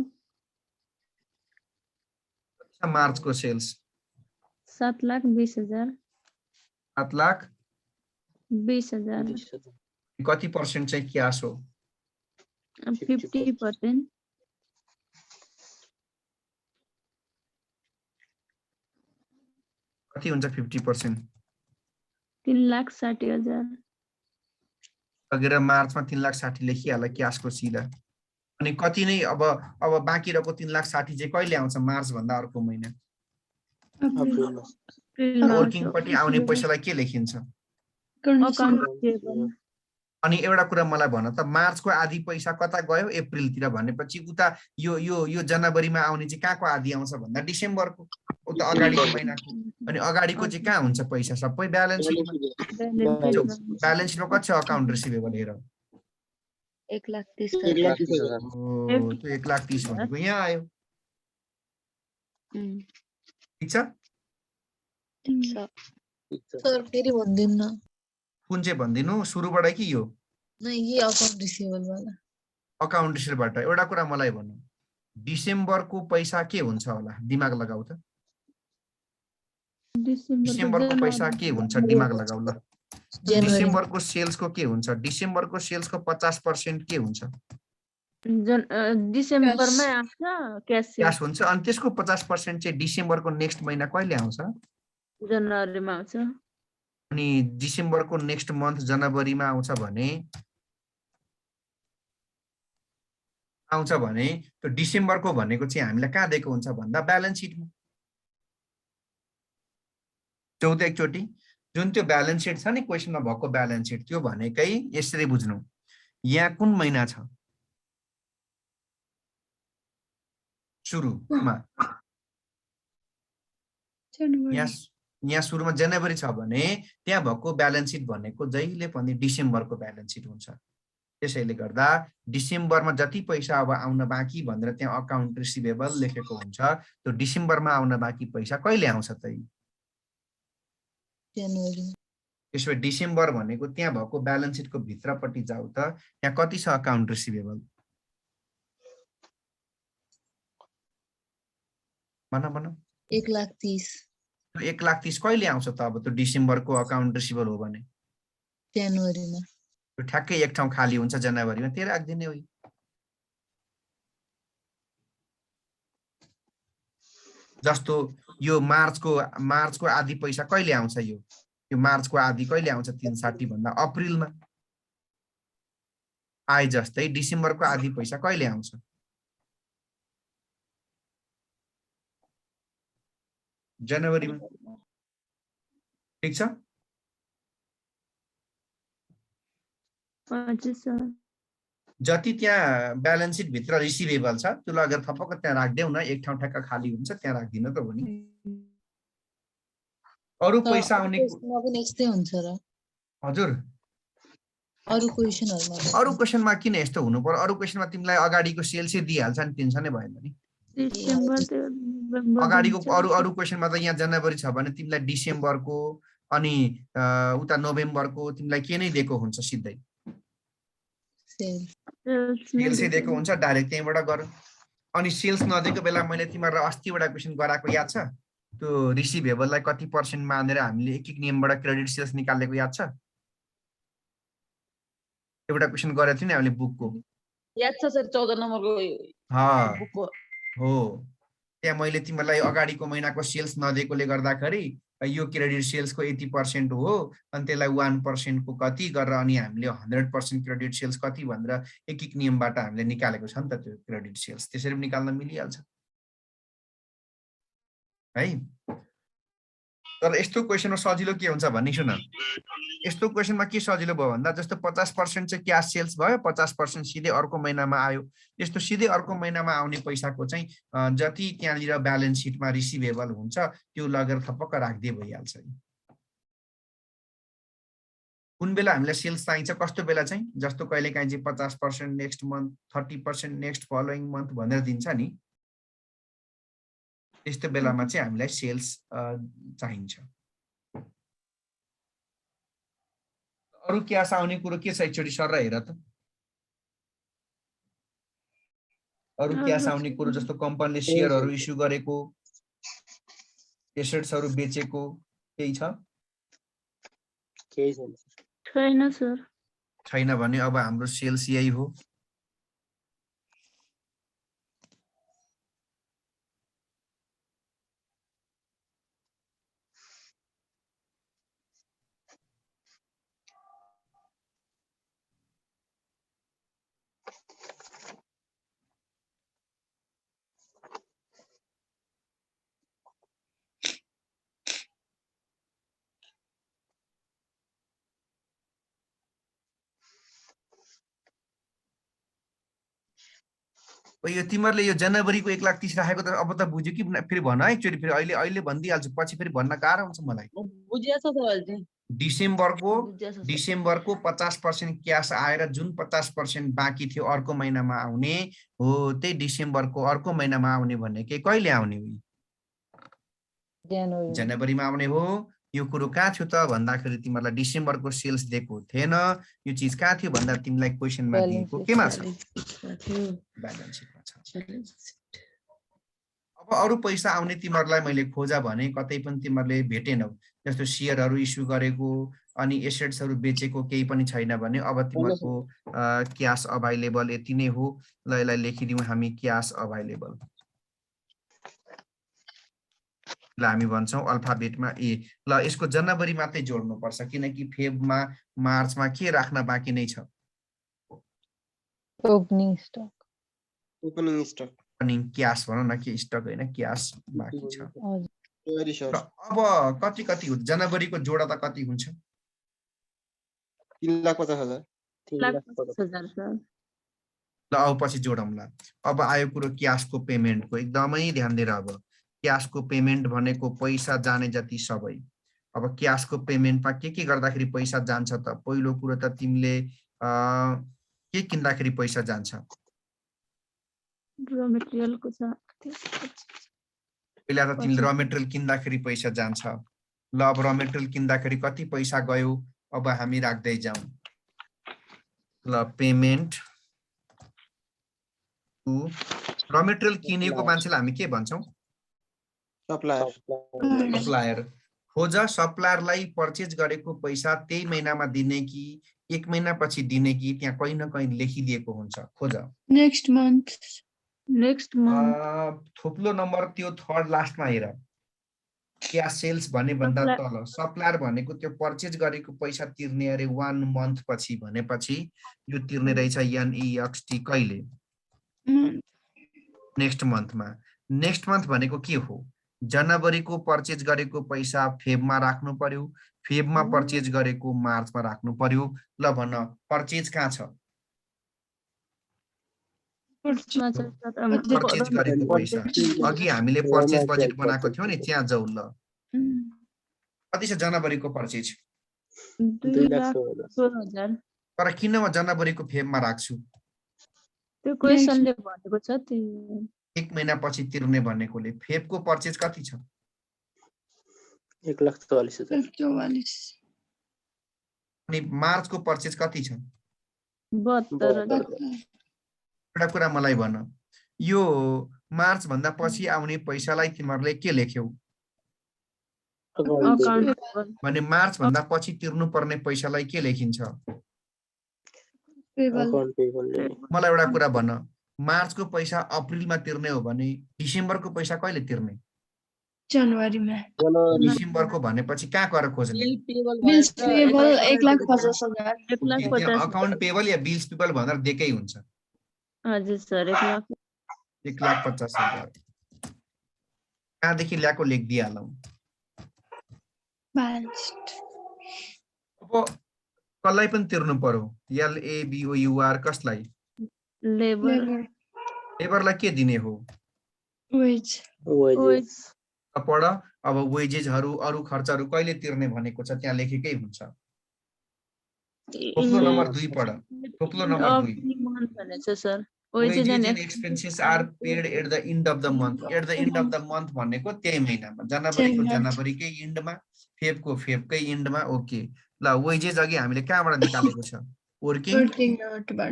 मार्चको सेल्स 7,20,000 7,20,000 20,000 कति पर्सेन्ट चाहिँ क्यास हो 50% कति हुन्छ 50% 3,60,000 लगेर मार्चमा 3,60,000 लेखिहाल क्यासको सिधा अनि कति नै अब बाँकी रहेको 3,60,000 चाहिँ कहिले आउँछ मार्च भन्दा अर्को महिना अप्रिलमा अप्रिलमा वर्किङ पट्टि आउने पैसालाई के लेखिन्छ अकाउन्ट पेबल अनि एउटा कुरा मलाई भन त मार्चको आधी पैसा कता गयो अप्रिलतिर भनेपछि उता यो जनवरीमा आउने चाहिँ कहाँको आधी आउँछ भन्दा डिसेम्बरको उता अगाडिको महिनाको अनि अगाडिको चाहिँ कहाँ हुन्छ पैसा सबै ब्यालेन्स सिटमा ब्यालेन्स सिटमा कति छ अकाउन्ट रिसिभेबल हेर 1,30,000 त्यो 1,30,000 भनेको यहाँ आयो ठिक छ सर फेरि भन्दिनु न कुन चाहिँ भनिदिनु सुरुबाट कि यो नै यही अकाउन्ट रिसिभेबल वाला अकाउन्ट रिसिभेबलबाट एउटा कुरा मलाई भन्नु डिसेम्बरको पैसा के हुन्छ होला दिमाग लगाऊ त डिसेम्बरको पैसा के हुन्छ दिमाग लगाऊ ल डिसेम्बरको सेल्सको के हुन्छ डिसेम्बरको सेल्सको 50% के हुन्छ डिसेम्बरमै आउँछ क्यास हुन्छ अनि त्यसको 50% चाहिँ डिसेम्बरको नेक्स्ट महिना कहिले आउँछ जनवरीमा आउँछ अनि डिसेम्बरको नेक्स्ट मन्थ जनवरीमा आउँछ भने त्यो डिसेम्बरको भनेको चाहिँ हामीलाई कहाँ दिएको हुन्छ भन्दा ब्यालेन्स सिटमा 14 एकचोटि जुन त्यो ब्यालेन्स सिट छ नि क्वेसनमा भएको ब्यालेन्स सिट त्यो भनेकै यसरी बुझ्नु यहाँ कुन महिना छ सुरुमा यहाँ सुरुमा जनवरी छ भने त्यहाँ भएको ब्यालेन्स सिट भनेको जहिले पनि डिसेम्बरको ब्यालेन्स सिट हुन्छ त्यसैले गर्दा डिसेम्बरमा जति पैसा अब आउन बाँकी भनेर त्यहाँ अकाउन्ट रिसिभेबल लेखेको हुन्छ त्यो डिसेम्बरमा आउन बाँकी पैसा कहिले आउँछ त त्यसो भए डिसेम्बर भनेको त्यहाँ भएको ब्यालेन्स सिटको भित्रपट्टि जाऊ त त्यहाँ कति छ अकाउन्ट रिसिभेबल भन 1,30,000 1,30,000 कहिले आउँछ त अब त्यो डिसेम्बरको अकाउन्ट रिसिभल हो भने जनवरीमा त्यो ठ्याक्कै एक ठाउँ खाली हुन्छ जनवरीमा त्यही राखिदिने हो जस्तो यो मार्चको आधी पैसा कहिले आउँछ यो मार्चको आधी कहिले आउँछ 360 भन्दा अप्रिलमा आए जस्तै डिसेम्बरको आधी पैसा कहिले आउँछ जनवरीमा ठीक छ हजुर सर जति त्यहाँ ब्यालेन्स सिट भित्र रिसिभेबल छ त्यो लगेर थपक्क त्यहाँ राख्देऊ न एक ठाउँ ठ्याक्क खाली हुन्छ त्यहाँ राख्दिन त हो नि अरु पैसा आउने पनि यस्तै हुन्छ र हजुर अरु क्वेशनहरुमा अरु क्वेशनमा किन यस्तो हुनु पर्यो अरु क्वेशनमा तिमीलाई अगाडिको सेल्सै दिइहाल्छ नि टेन्सनै भएन नि डिसेम्बर त्यो नोभेम्बर अगाडिको हुन्छ। अरु क्वेशनमा त यहाँ जनवरी छ भने तिमीलाई डिसेम्बरको अनि उता नोभेम्बरको तिमीलाई के नै दिएको हुन्छ सिधै सेल्सै दिएको हुन्छ डाइरेक्ट त्यहीबाट गर अनि सेल्स नदिएको बेला मैले तिमीलाई अस्ति एउटा क्वेशन गराएको याद छ त्यो रिसिभेबललाई कति % मानेर हामीले एक नियमबाट क्रेडिट सेल्स निकालेको याद छ एउटा क्वेशन गरेको थियौ नि हामीले बुकको याद छ सर 14 नम्बरको बुकको हो त्यहाँ मैले तिमीलाई अगाडिको महिनाको सेल्स नदिएकोले गर्दाखेरि यो क्रेडिट सेल्सको 80% हो अनि त्यसलाई 1% को कति गरेर अनि हामीले 100% क्रेडिट सेल्स कति भनेर एक नियमबाट हामीले निकालेको छ नि त त्यो क्रेडिट सेल्स त्यसरी पनि निकाल्न मिलिहाल्छ है तर यस्तो क्वेशनमा सजिलो के हुन्छ भन्ने सुन यस्तो क्वेशनमा के सजिलो भयो भन्दा जस्तो 50% चाहिँ क्याश सेल्स भयो 50% सिधै अर्को महिनामा आयो यस्तो सिधै अर्को महिनामा आउने पैसाको चाहिँ जति त्यहाँनिर ब्यालेन्स सिटमा रिसिभेबल हुन्छ त्यो लगेर थपक्क राख्दिए भइहाल्छ कुन बेला हामीलाई सेल्स चाहिन्छ कस्तो बेला चाहिँ जस्तो कहिलेकाहीँ चाहिँ 50% next month 30% next following month भनेर दिन्छ नि त्यस्तो बेलामा चाहिँ हामीलाई सेल्स चाहिन्छ अरु क्याश आउने कुरो के छ एकचोटी सर हेर त अरु क्याश आउने कुरो जस्तो कम्पनीले शेयरहरु इस्यु गरेको एसेट्सहरु बेचेको केही छ केही छैन सर छैन भने अब हाम्रो सेल्स यही हो यो तिमीहरुले यो जनवरीको 1,30,000 राखेको त अब त बुझ्यो कि फेरि भन एकचोटी फेरि अहिले भनिदिइहाल्छु पछि फेरि भन्न गाह्रो हुन्छ मलाई बुझिएछ सर अहिले डिसेम्बरको 50% क्याश आएर जुन 50% बाँकी थियो अर्को महिनामा आउने हो त्यही डिसेम्बरको अर्को महिनामा आउने भन्ने के कहिले आउने हो जनवरीमा आउने हो यो कुरो कहाँ थियो त भन्दाखेरि तिमीलाई डिसेम्बरको सेल्स दिएको थिएन यो चीज कहाँ थियो भन्दा तिमीलाई क्वेशनमा दिएको केमा छ ब्यालेन्स सिटमा छ अब अरु पैसा आउने तिमीहरुलाई मैले खोजा भने कतै पनि तिमीहरुले भेटेनौ जस्तो शेयरहरु इस्यु गरेको अनि एसेट्सहरु बेचेको केही पनि छैन भने अब तिमीहरुको क्याश अभाइलेबल यति नै हो ल यसलाई लेखिदियौ हामी क्याश अभाइलेबल ल हामी भन्छौं अल्फाबेटमा ए ल यसको जनवरी मात्रै जोड्नु पर्छ किनकि फेब्रुअरीमा मार्चमा के राख्न बाँकी नै छ ओपनिङ स्टक अनि क्याश भनौं न के स्टक हैन क्याश बाँकी छ अब कति हुन्छ जनवरीको जोडा त कति हुन्छ 3,50,000 ल अब पछि जोडौँला अब आयो कुरो क्याशको पेमेन्टको एकदमै ध्यान दिएर अब क्याशको पेमेन्ट भनेको पैसा जाने जति सबै अब क्याशको पेमेन्टमा के गर्दाखेरि पैसा जान्छ त पहिलो कुरो त तिमीले के किन्दाखेरि पैसा जान्छ र मटेरियलको छ पहिला त तिमीले र मटेरियल किन्दाखेरि पैसा जान्छ ल अब र मटेरियल किन्दाखेरि कति पैसा गयो अब हामी राख्दै जाउँ ल पेमेन्ट टु र मटेरियल किनेको मान्छेलाई हामी के भन्छौं सप्लायर खोज सप्लायरलाई पर्चेज गरेको पैसा त्यही महिनामा दिने कि 1 महिना पछि दिने कि त्यहाँ कहीँ न कहीँ लेखिदिएको हुन्छ खोज नेक्स्ट मन्थ थोप्लो नम्बर त्यो थर्ड लास्टमा हेर क्याश सेल्स भने भन्दा तल सप्लायर भनेको त्यो पर्चेज गरेको पैसा तिर्ने अरे 1 मन्थ पछि भनेपछि यो तिर्ने रहेछ NEXT कहिले नेक्स्ट मन्थ भनेको के हो जनवरीको पर्चेज गरेको पैसा फेब्रुअरीमा राख्नु पर्यो फेब्रुअरीमा पर्चेज गरेको मार्चमा राख्नु पर्यो ल भन पर्चेज कहाँ छ पर्चेज गरेको पैसा अघि हामीले पर्चेज बजेट बनाएको थियौ नि त्यहाँ जाऊ ल कति छ जनवरीको पर्चेज 2,16,000 तर किन म जनवरीको फेब्रुअरीमा राख्छु त्यो क्वेशनले भनेको छ त्यो 1 महिना पछि तिर्ने भनेकोले फेब्रुअरीको पर्चेज कति छ 1,44,000 अनि मार्चको पर्चेज कति छ 72,000 एउटा कुरा मलाई भन यो मार्च भन्दा पछि आउने पैसालाई तिमीहरूले के लेख्यौ भने मार्च भन्दा पछि तिर्नु पर्ने पैसालाई के लेखिन्छ मलाई एउटा कुरा भन मार्चको पैसा अप्रिलमा तिर्ने हो भने डिसेम्बरको पैसा कहिले तिर्ने जनवरीमा डिसेम्बरको भनेपछि कहाँ गएर खोज्ने बिल्स पेबल 1,50,000 अकाउन्ट पेबल या बिल्स पेबल भनेर दिएकै हुन्छ हजुर सर 1,50,000 कहाँदेखि ल्याएको लेखिदिइहालौँ अब कसलाई पनि तिर्नु पर्यो LABOUR कसलाई लेबरलाई के दिने हो पढ अब वेजेसहरू अरू खर्चहरू कहिले तिर्ने भनेको छ त्यहाँ लेखेकै हुन्छ थोप्लो नम्बर 2 पढ थोप्लो number 2 Wages and expenses are paid at the end of the month. At the end of the month भनेको त्यही महिनामा जनवरीको जनवरीकै एन्डमा फेब्रुअरीको फेब्रुअरीकै एन्डमा ओके ल वेजेस अघि हामीले कहाँबाट निकालेको छ वर्किङ नोटबाट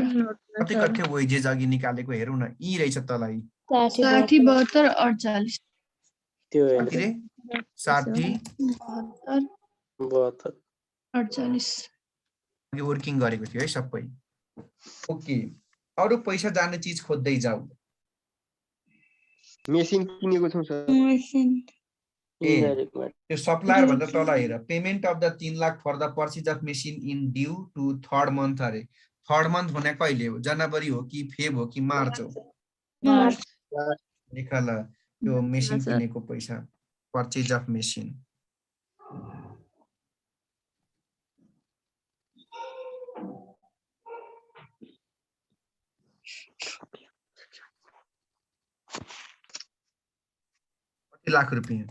कति कति वेजेस अघि निकालेको हेरौँ न यी रहेछ तलै 60 72 48 त्यो कति रे 60 72 48 अघि वर्किङ गरेको थियो है सबै ओके अरु पैसा जाने चीज खोज्दै जाऊ मेसिन किनेको छौं सर त्यो सप्लायर भन्दा तल हेर payment of the 3 lakh for the purchase of machine in due to third month अरे थर्ड मन्थ भने कहिले हो जनवरी हो कि फेब हो कि मार्च हो मार्च निकाल त्यो मेसिन किनेको पैसा पर्चेज अफ मेसिन लाख रुपैयाँ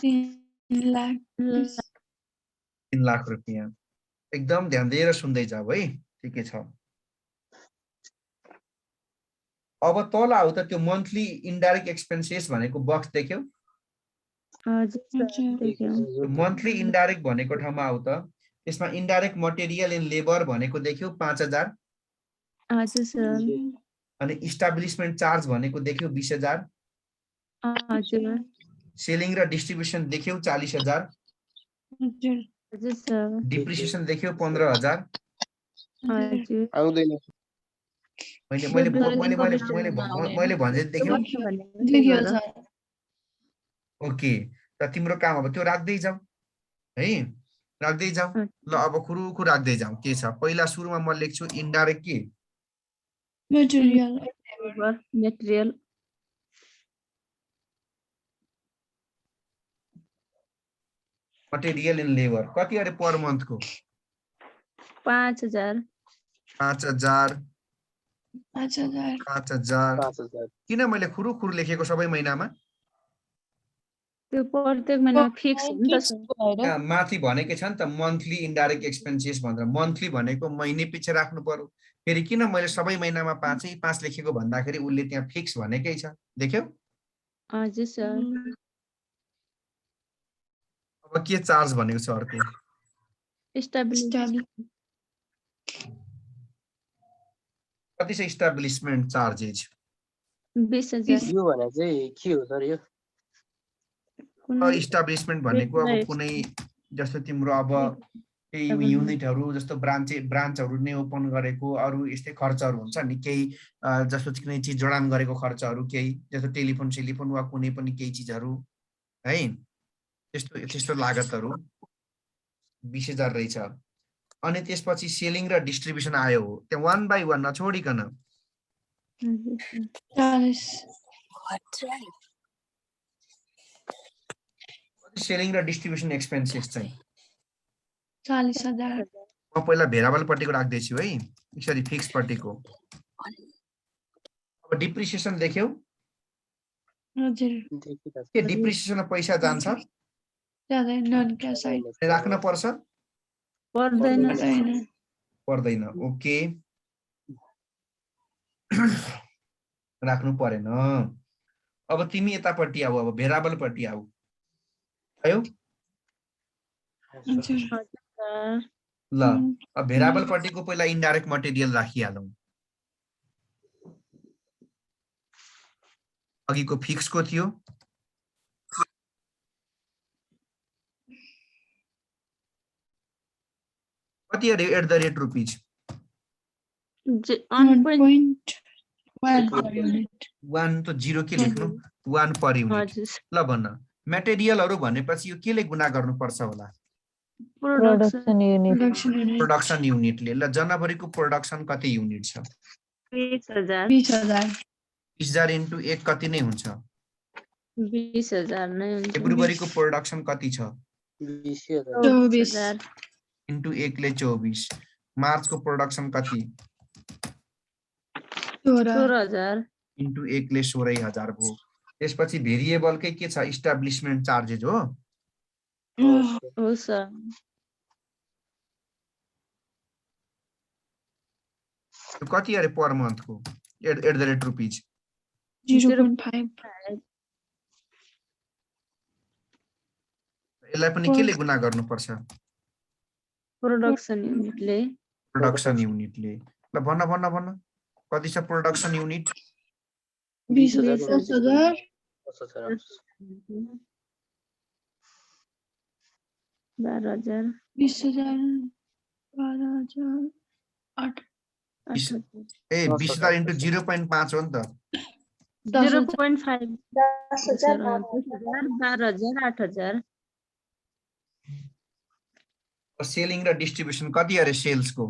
3 लाख रुपैयाँ एकदम ध्यान दिएर सुन्दै जाऊ है ठिकै छ अब तल आउ त त्यो मन्थली इन्डाइरेक्ट एक्सपेन्सेस भनेको बक्स देख्यौ मन्थली इन्डाइरेक्ट भनेको ठाउँमा आउ त त्यसमा इन्डाइरेक्ट मटेरियल एन्ड लेबर भनेको देख्यौ 5,000 हजुर सर अनि इस्टाब्लिशमेन्ट चार्ज भनेको देख्यौ 20,000 हजुर सेलिङ र डिस्ट्रिब्युसन देख्यौ 40,000 हजुर सर डिप्रिसिएसन देख्यौ 15,000 हजुर आउँदैन मैले भन्दै देख्यौ ओके त तिम्रो काम अब त्यो राख्दै जाऊ है राख्दै जाऊ ल अब खुरुखु राख्दै जाऊ के छ पहिला सुरुमा म लेख्छु इन्डाइरेक्ट के मटेरियल मटेरियल एन्ड लेबर कति अरे पर मन्थ को 5,000 किन मैले खुरुखुरु लेखेको सबै महिनामा त्यो प्रत्येक महिना फिक्स हुन्छ सर माथि भनेकै छ नि त मन्थली इन्डाइरेक्ट एक्सपेन्सेस भनेर मन्थली भनेको महिने पछि राख्नु पर्यो फेरि किन मैले सबै महिनामा 5 लेखेको भन्दाखेरि उले त्यहाँ फिक्स भनेकै छ देख्यौ हजुर सर अब के चार्ज भनेको छ अर्को कति छ इस्टाब्लिशमेन्ट चार्जेस 20,000 यो भने चाहिँ के हो सर यो कुनै इस्टाब्लिसमेन्ट भनेको अब कुनै जस्तो तिम्रो अब केही युनिटहरू जस्तो ब्रान्चहरू नै ओपन गरेको अरू यस्तै खर्चहरू हुन्छ नि केही जस्तो कुनै चिज जडान गरेको खर्चहरू केही जस्तो टेलिफोन वा कुनै पनि केही चिजहरू है त्यस्तो लागतहरू 20,000 रहेछ। अनि त्यसपछि सेलिङ र डिस्ट्रिब्युसन आयो हो त्यो 1 by 1 नछोडिकन 40 सेलिङ र डिस्ट्रिब्युसन एक्सपेन्सेस चाहिँ 40,000 म पहिला भेरिएबल पट्टिको राख्दैछु है यसरी फिक्स पट्टिको। अब डिप्रिसिएसन देख्यौ हजुर के डिप्रिसिएसनमा पैसा जान्छ जाँदैन नन क्याश आइटम राख्न पर्छ पर्दैन पर्दैन ओके राख्नु परेन। अब तिमी यतापट्टि आऊ अब भेरिएबल पट्टि आऊ आयो हजुर ल अब भेरिएबल पट्टिको पहिला इन्डाइरेक्ट मटेरियल राखिहालौँ। अघिको फिक्सको थियो कति अरे @rupees 1.1 per unit 1 त 0 के लेख्नु 1 पर युनिट। ल भन्न मेटेरियलहरु भनेपछि यो केले गुणा गर्नुपर्छ होला प्रोडक्सन युनिट प्रोडक्सन युनिटले। ल जनवरीको प्रोडक्सन कति युनिट छ 20,000 20,000 इन्टु 1 कति नै हुन्छ 20,000 नै हुन्छ फेब्रुअरीको प्रोडक्सन कति छ 24,000 इन्टु 1 ले 24 मार्चको प्रोडक्सन कति 16,000 इन्टु 1 ले 16,000 भयो। त्यसपछि भेरिएबलकै के छ इस्टाब्लिशमेन्ट चार्जेस हो हो सर कति अरे पर मन्थको @rupees 0.5 यसलाई पनि केले गुणा गर्नुपर्छ प्रोडक्सन युनिटले प्रोडक्सन युनिटले। ल भन्न कति छ प्रोडक्सन युनिट 20,000 12,000 20,000 12,000 8 ए 20,000 इन्टु 0.5 हो नि त 0.5 12,000 8,000 सेलिङ र डिस्ट्रिब्युसन कति अरे सेल्सको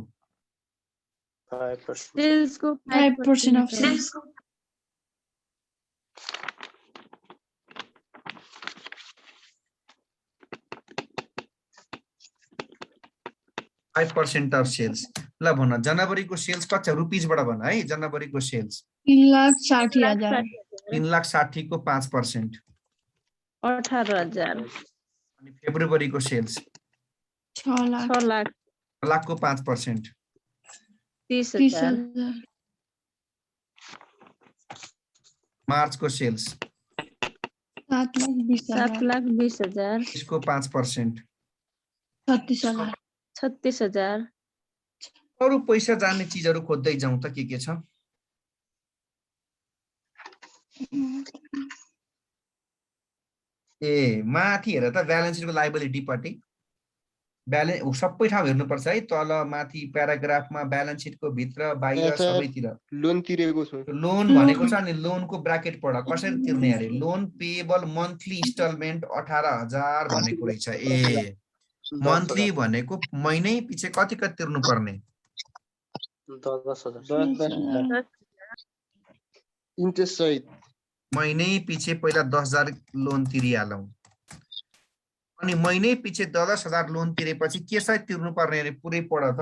5%. सेल्सको 5% of sales 5% अफ सेल्स। ल भन जनवरीको सेल्स कति छ रुपीजबाट भन है जनवरीको सेल्स 3,60,000 3,60,000 को 5% 18,000 अनि फेब्रुअरीको सेल्स 6 लाख 6 लाख 6 लाख को 5% 30,000 30,000 मार्चको सेल्स 7,20,000 7,20,000 यसको 5% 36,000 36,000 अरु पैसा जाने चीजहरु खोज्दै जाउँ त के छ ए माथि हेर त ब्यालेन्स सिटको लायबिलिटी पट्टि ब्यालेन्स सबै ठाउँ हेर्नु पर्छ है तल माथि प्याराग्राफमा ब्यालेन्स सिटको भित्र बाहिर सबैतिर लोन तिरेको छु लोन भनेको छ नि लोनको ब्राकेट पढ कसरी तिर्ने अरे लोन पेएबल मन्थली इन्स्टलमेन्ट 18,000 भनेको रहेछ ए मन्थली भनेको महिनै पछि कति तिर्नु पर्ने 10,000 इन्ट्रेस्ट सहित महिनै पछि पहिला 10,000 लोन तिरिहालौं अनि महिनै पछि 10,000 लोन तिरेपछि के सहित तिर्नु पर्ने अरे पुरै पढ त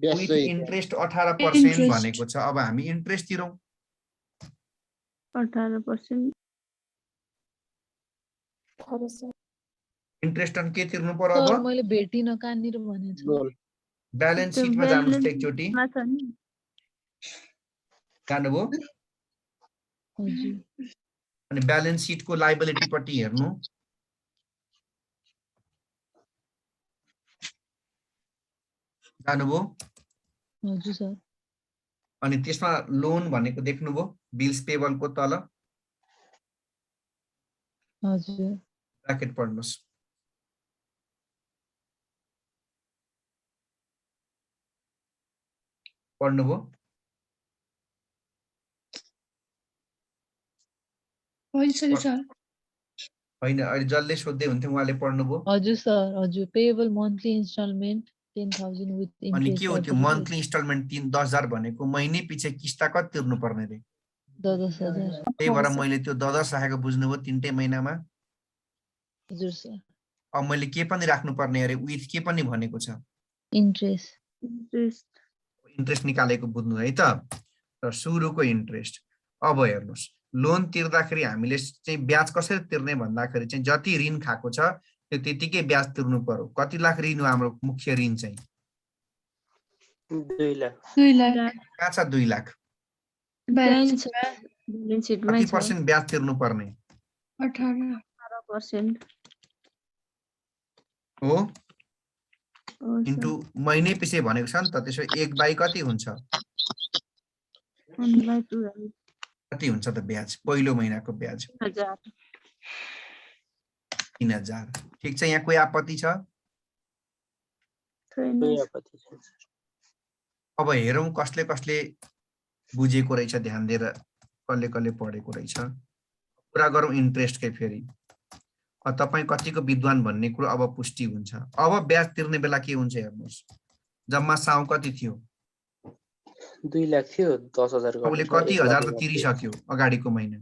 विथ इन्ट्रेस्ट 18% भनेको छ अब हामी इन्ट्रेस्ट तिरौं 18% इन्ट्रेस्ट अन के तिर्नु पर्यो अब मैले भेटिन कहाँनिर भनेछु ब्यालेन्स सिटमा जानुस् एकचोटी जानुभयो हजुर अनि ब्यालेन्स सिटको लायबिलिटी पट्टि हेर्नु जानुभयो हजुर सर अनि त्यसमा लोन भनेको देख्नुभयो बिल्स पेबलको तल हजुर ब्राकेट पढ्नुहोस्। पढ्नुभयो? होइन सर होइन, अहिले जसले सोध्दै हुन्थ्यो उहाँले पढ्नुभयो? हजुर सर, हजुर। पेएबल मन्थली इन्स्टलमेन्ट 10,000 विथ अनि इन्ट्रेस्ट के हो त्यो मन्थली इन्स्टलमेन्ट 10,000 भनेको महिनै पछि किस्ता कति तिर्नु पर्ने रे? 10,000। त्यही भएर मैले त्यो 10 राखेको बुझ्नुभयो 3टै महिनामा। हजुर सर। अब मैले के पनि राख्नु पर्ने अरे विथ के पनि भनेको छ? इन्ट्रेस्ट। इन्ट्रेस्ट निकालेको बुझ्नु है त। र सुरुको इन्ट्रेस्ट। अब हेर्नुहोस्, लोन तिर्दाखेरि हामीले चाहिँ ब्याज कसरी तिर्ने भन्दाखेरि चाहिँ जति ऋण खाएको छ त्यो त्यतिकै ब्याज तिर्नु पर्यो। कति लाख ऋण हो हाम्रो मुख्य ऋण चाहिँ? 2 लाख। 2 लाख। कहाँ छ 2 लाख? ब्यालेन्स सिटमै कति छ पर्सेन्ट ब्याज तिर्नु पर्ने 18% हो? हो सर। इन्टु महिनै पछि भनेको छ नि त। त्यसो 1/2 कति हुन्छ? 1/2 कति हुन्छ त ब्याज? पहिलो महिनाको ब्याज 1000। 3000। ठिक छ, यहाँ कोही आपत्ति छ? छैन सर। अब हेरौँ कसले कसले बुझेको रहेछ, ध्यान दिएर कसले कसले पढेको रहेछ। कुरा गरौँ इन्ट्रेस्टकै फेरि। तपाईँ कतिको विद्वान भन्ने कुरो अब पुष्टि हुन्छ। अब ब्याज तिर्ने बेला के हुन्छ हेर्नुहोस्। जम्मा साउ कति थियो? 2 लाख थियो, 10,000 उसले कति हजार त तिरिसक्यो अगाडिको महिना?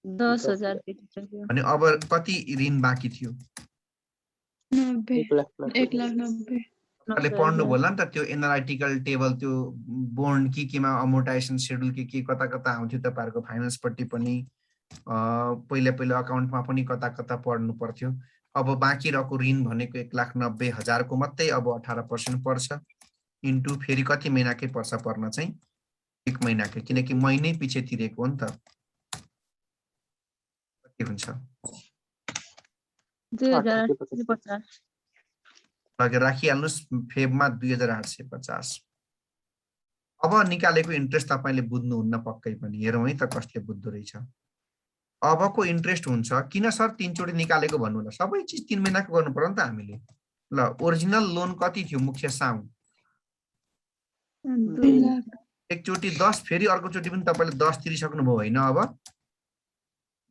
10,000 तिरिसक्यो। अनि अब कति ऋण बाँकी थियो? 1,90,000। तपाईँले पढ्नु होला नि त त्यो एनालाइटिकल टेबल, त्यो बोन्ड केमा अमोर्टाइजेसन सेड्युल के कता कता आउँथ्यो तपाईँहरूको फाइनेन्सपट्टि पनि, पहिला पहिला अकाउन्टमा पनि कता कता पढ्नु पर्थ्यो। अब बाँकी रहेको ऋण भनेको 1,90,000 को मात्रै अब 18% पर्छ। इन्टु फेरि कति महिनाकै पर्छ पर्न चाहिँ? 1 महिनाकै, किनकि महिनै पछि तिरेको हो नि त। कति हुन्छ? 2850। लगेर राखिहाल्नुहोस्, फेबमा 2850। अब निकालेको इन्ट्रेस्ट तपाईँले बुझ्नुहुन्न पक्कै पनि। हेरौँ है त कसले बुझ्दो रहेछ। अबको इन्ट्रेस्ट हुन्छ किन सर 3 चोटि निकालेको भन्नु होला? सबै चिज 3 महिनाको गर्नु पर्यो नि त हामीले। ल, ओरिजिनल लोन कति थियो मुख्य साउ? 2 लाख। एकचोटि 10, फेरि अर्को चोटि पनि तपाईँले 10 तिरिसक्नु भयो होइन? अब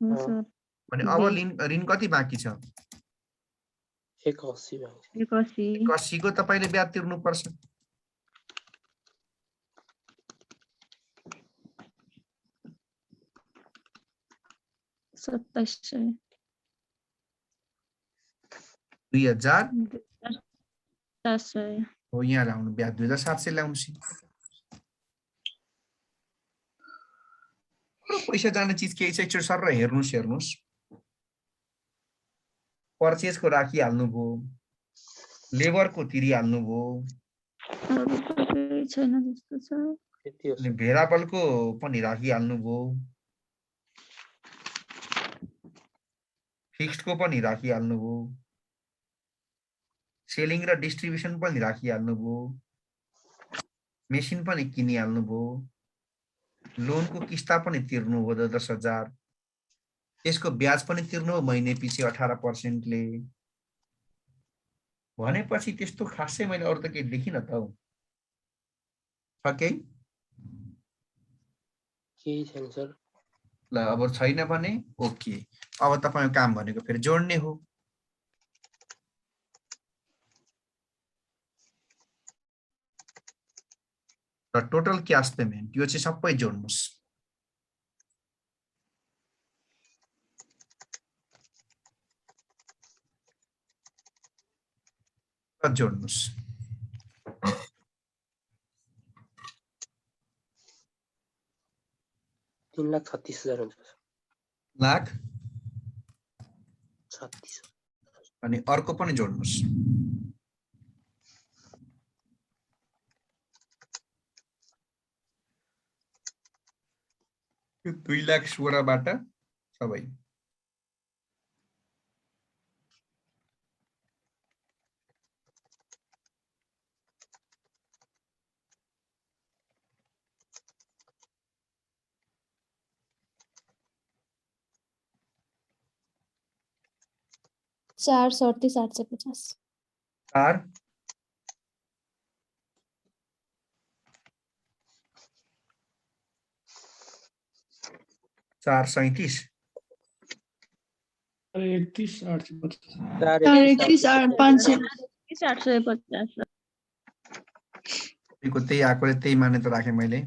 हो सर। भने अब ऋण कति बाँकी छ? 81 बाँकी। 81 को तपाईँले ब्याज तिर्नु पर्छ। $2700। 2,700 हो, यहाँ ल्याउनु ब्याज 2,700 ल्याउँछु। पैसा जाने चिज केही छ? एकचोटि सर हेर्नुहोस्। पर्चेजको राखिहाल्नुभयो, लेबरको तिरिहाल्नुभयो, छैन जस्तो छ। अनि भेराबलको पनि राखिहाल्नुभयो, फिक्स्डको पनि राखिहाल्नुभयो, सेलिङ र डिस्ट्रिब्युसन पनि राखिहाल्नुभयो, मेसिन पनि किनिहाल्नुभयो, लोनको किस्ता पनि तिर्नुभयो 10,000, त्यसको ब्याज पनि तिर्नु महिने पछि 18% ले। भनेपछि त्यस्तो खासै मैले अरु त केही देखिन त हौ। छ केही? केही छैन सर। ल, अब छैन भने ओके। अब तपाईको काम भनेको फेरि जोड्ने हो। र टोटल क्याश पेमेन्ट यो चाहिँ सबै जोड्नुस्। जोड्नुस्। 3,36,000 हुन्छ। लाख 36 अनि अर्को पनि जोड्नुस्। यो 2,16,000 बाट सबै 4 37 850 4 4 37 4 4 31 500 850 को त्यही आएकोले त्यही मान्यता राखेँ मैले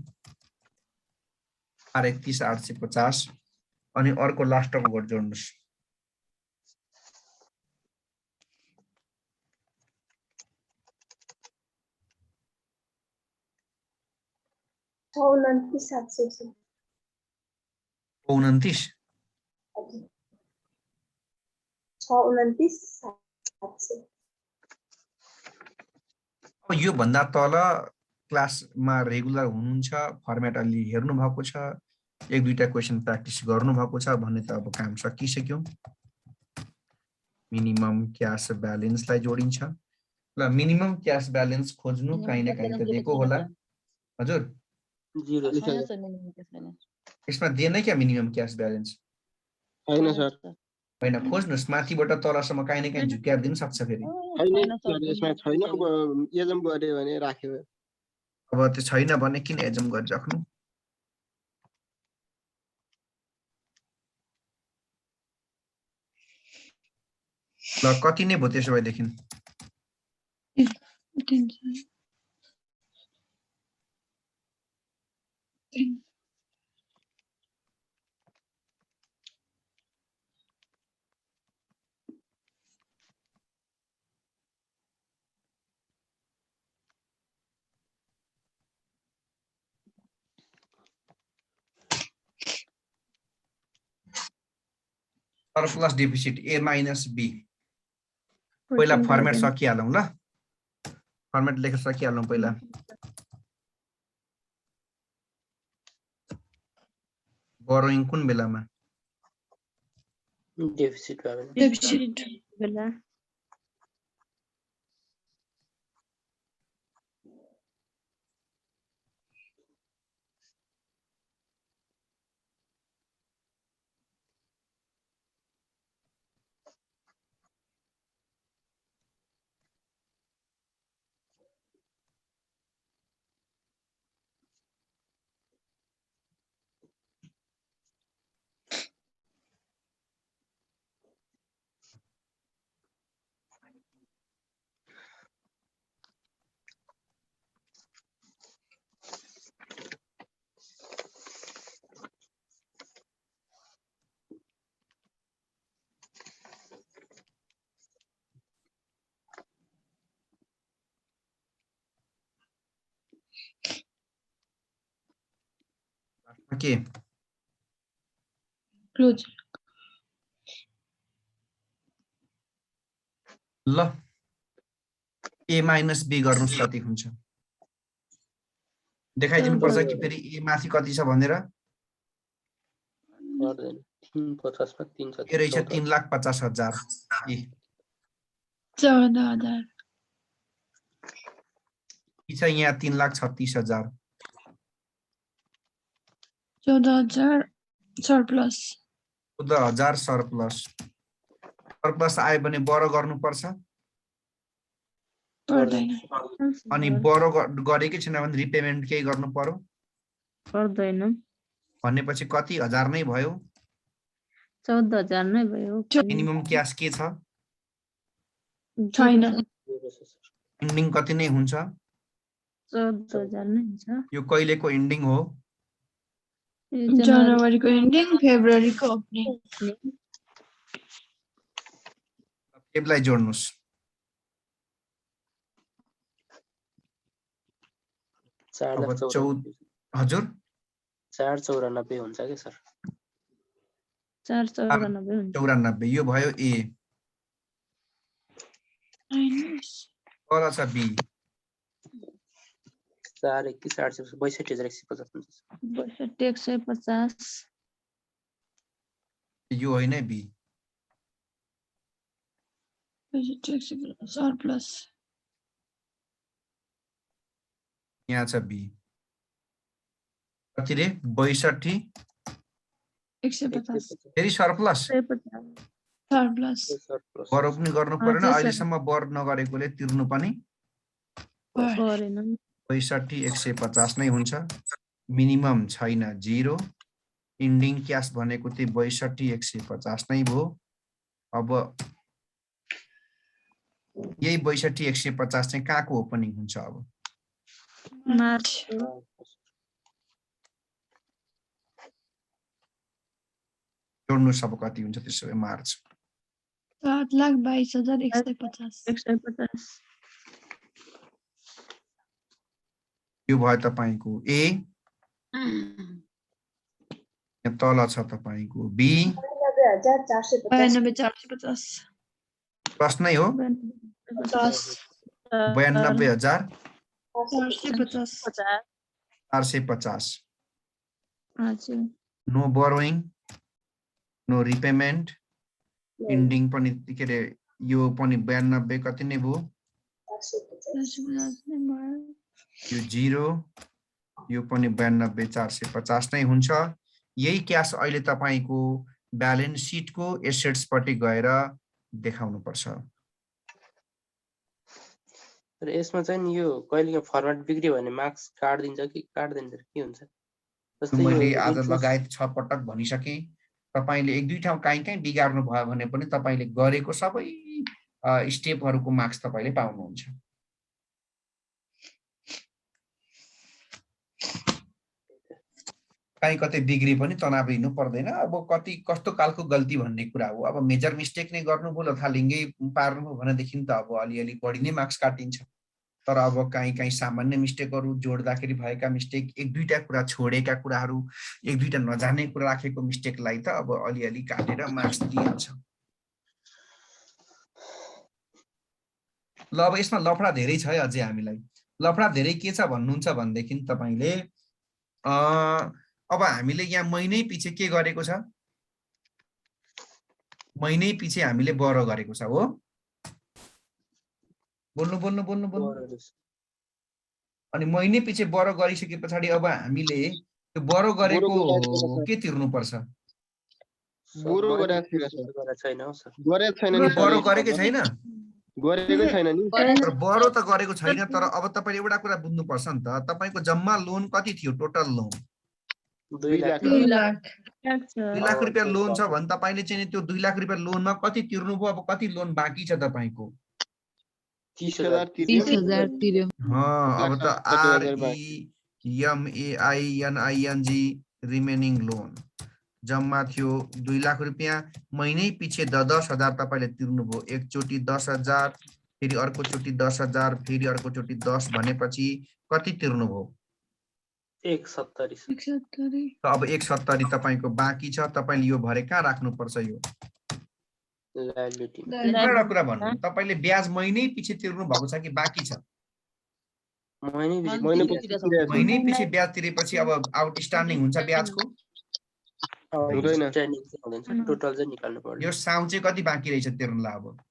4 31 850 अनि अर्को लास्टको गड जोड्नुस् Sáu 29 700 29 Sáu 29 700 अब यो भन्दा तल क्लासमा रेगुलर हुनुहुन्छ फर्मेट अलि हेर्नु भएको छ एक दुईटा क्वेशन प्र्याक्टिस गर्नु भएको छ भन्ने त अब काम सकिसक्यो मिनिमम क्याश ब्यालेन्सलाई जोडिन्छ ल मिनिमम क्याश ब्यालेन्स खोज्नु काहीँ न काहीँ त दिएको होला हजुर 0 यसमा दिएन क्या मिनिमम क्याश ब्यालेन्स हैन सर हैन खोज्नुस् माथिबाट तलसम्म काहीँ न काहीँ झुक्क्याएर दिन सक्छ फेरि हैन सर यसमा छैन अब एजम गर्यो भने राख्यो अब त्यो छैन भने किन एजम गरिराख्नु ल कति नै भयो त्यसो भएदेखि surplus deficit A minus B पहिला फर्मेट सकिहालौँ ल फर्मेट लेखेर सकिहालौँ पहिला बोरोइङ कुन बेलामा डेफिसिट बेला के क्लोज ल ए माइनस बी गर्नुस् कति हुन्छ देखाइदिनु पर्छ कि फेरि ए माथि कति छ भनेर गर्दैन 350 मा 3 छ ए रहेछ 3,50,000 ए 14,000 कि छ यहाँ 3,36,000 14,000 सरप्लस 14,000 सरप्लस आयो भने बरो गर्नुपर्छ पर्दैन अनि बरो गरेकै छैन भने रिपेमेन्ट केही गर्नु पर्यो पर्दैन भनेपछि कति हजार नै भयो 14,000 नै भयो मिनिमम क्याश के छ छैन इन्डिङ कति नै हुन्छ 14,000 नै हुन्छ यो कहिलेको इन्डिङ हो जनवरीको एन्डिङ फेब्रुअरीको ओपनिङ फेबलाई जोड्नुस् हजुर 494 हुन्छ के सर 494 हुन्छ 94 यो भयो ए तल छ बी 4 21 862,150 हुन्छ 62,150 यो होइन बी सरप्लस यहाँ छ बी कति रे 62 150 फेरि सरप्लस सरप्लस बर पनि गर्नु परेन, हजुर सर। अहिलेसम्म बर नगरेकोले तिर्नु पनि परेन 62,150 नै हुन्छ। मिनिमम छैन 0, इन्डिङ क्यास भनेको चाहिँ 62,150 नै भयो। अब यही 62,150 चाहिँ कहाँको ओपनिङ हुन्छ? अब मार्च जोड्नुहोस् अब कति हुन्छ त्यसो भए मार्च 7,22,150 150 यो भयो तपाईको ए, यहाँ तल छ तपाईको बी 92,450 प्लस नै हो 92,450 हजुर no borrowing, no repayment, ending पनि के अरे यो पनि 92 कति नै भयो, यो 0, यो पनि 92,450 नै हुन्छ। यही क्यास अहिले तपाईको ब्यालेन्स सिटको एसेट्स पट्टि गएर देखाउनु पर्छ। र यसमा चाहिँ नि यो कहिले फर्मेट बिग्रियो भने मार्क्स काट्दिन्छ कि काट्दैन के हुन्छ? जस्तै मैले यो आज interest- लगायत 6 पटक भनिसके, तपाईले एक दुई ठाउँ कहीँ बिगार्नु भयो भने पनि तपाईले गरेको सबै स्टेपहरुको मार्क्स तपाईले पाउनुहुन्छ। कहीँ कतै बिग्री पनि तनाव लिनु पर्दैन। अब कति कस्तो कालको गल्ती भन्ने कुरा हो। अब मेजर मिस्टेक नै गर्नुभयो लथालिङ्गै पार्नुभयो भनेदेखि त अब अलिअलि बढी नै मार्क्स काटिन्छ। तर अब कहीँ सामान्य मिस्टेकहरु जोड्दाखेरि भएका मिस्टेक, एक दुईटा कुरा छोडेका कुराहरु, एक दुईटा नजाने कुरा राखेको मिस्टेकलाई त अब अलिअलि काटेर मार्क्स दिइहाल्छ। ल अब यसमा लफडा धेरै छ है अझै हामीलाई। लफडा धेरै के छ भन्नुहुन्छ भनेदेखि तपाईले अब हामीले यहाँ महिनै पछि के गरेको छ? महिनै पछि हामीले बरो गरेको छ हो। बोल्नु। अनि महिनै पछि बरो गरिसके पछाडी अब हामीले त्यो बरो गरेको के तिर्नु पर्छ? बोरो गरेको छैन हो सर। गरेको छैन नि बरो गरेकै छैन? गरेकै छैन नि। तर बरो त गरेको छैन। तर अब तपाईले एउटा कुरा बुझ्नु पर्छ नि त, तपाईको जम्मा लोन कति थियो? टोटल लोन 2 लाख 2 लाख 2 लाख रुपैयाँ लोन छ भने तपाईले चाहिँ त्यो 2 लाख रुपैयाँ लोनमा कति तिर्नु भयो? अब कति लोन बाँकी छ तपाईको? 30,000 30,000 तिर्यो। अब त REMAINING रिमेनिङ लोन जम्मा थियो 2 लाख रुपैयाँ। महिनै पछि 10,000 तपाईले तिर्नु भयो। एकचोटी 10,000, फेरि अर्को चोटी 10,000, फेरि अर्को चोटी 10 भनेपछि कति तिर्नु भयो? 170। अब 170 तपाईको बाँकी छ। तपाईले यो भरे कहाँ राख्नु पर्छ? यो एउटा कुरा भन्नु, तपाईले ब्याज महिनै पछि तिर्नु भएको छ कि बाँकी छ? महिनै पछि ब्याज तिरेपछि अब आउटस्ट्यान्डिङ हुन्छ ब्याजको? टोटल चाहिँ निकाल्नु पर्यो। यो साउन्ड चाहिँ कति बाँकी रहेछ तिर्नुलाई? अब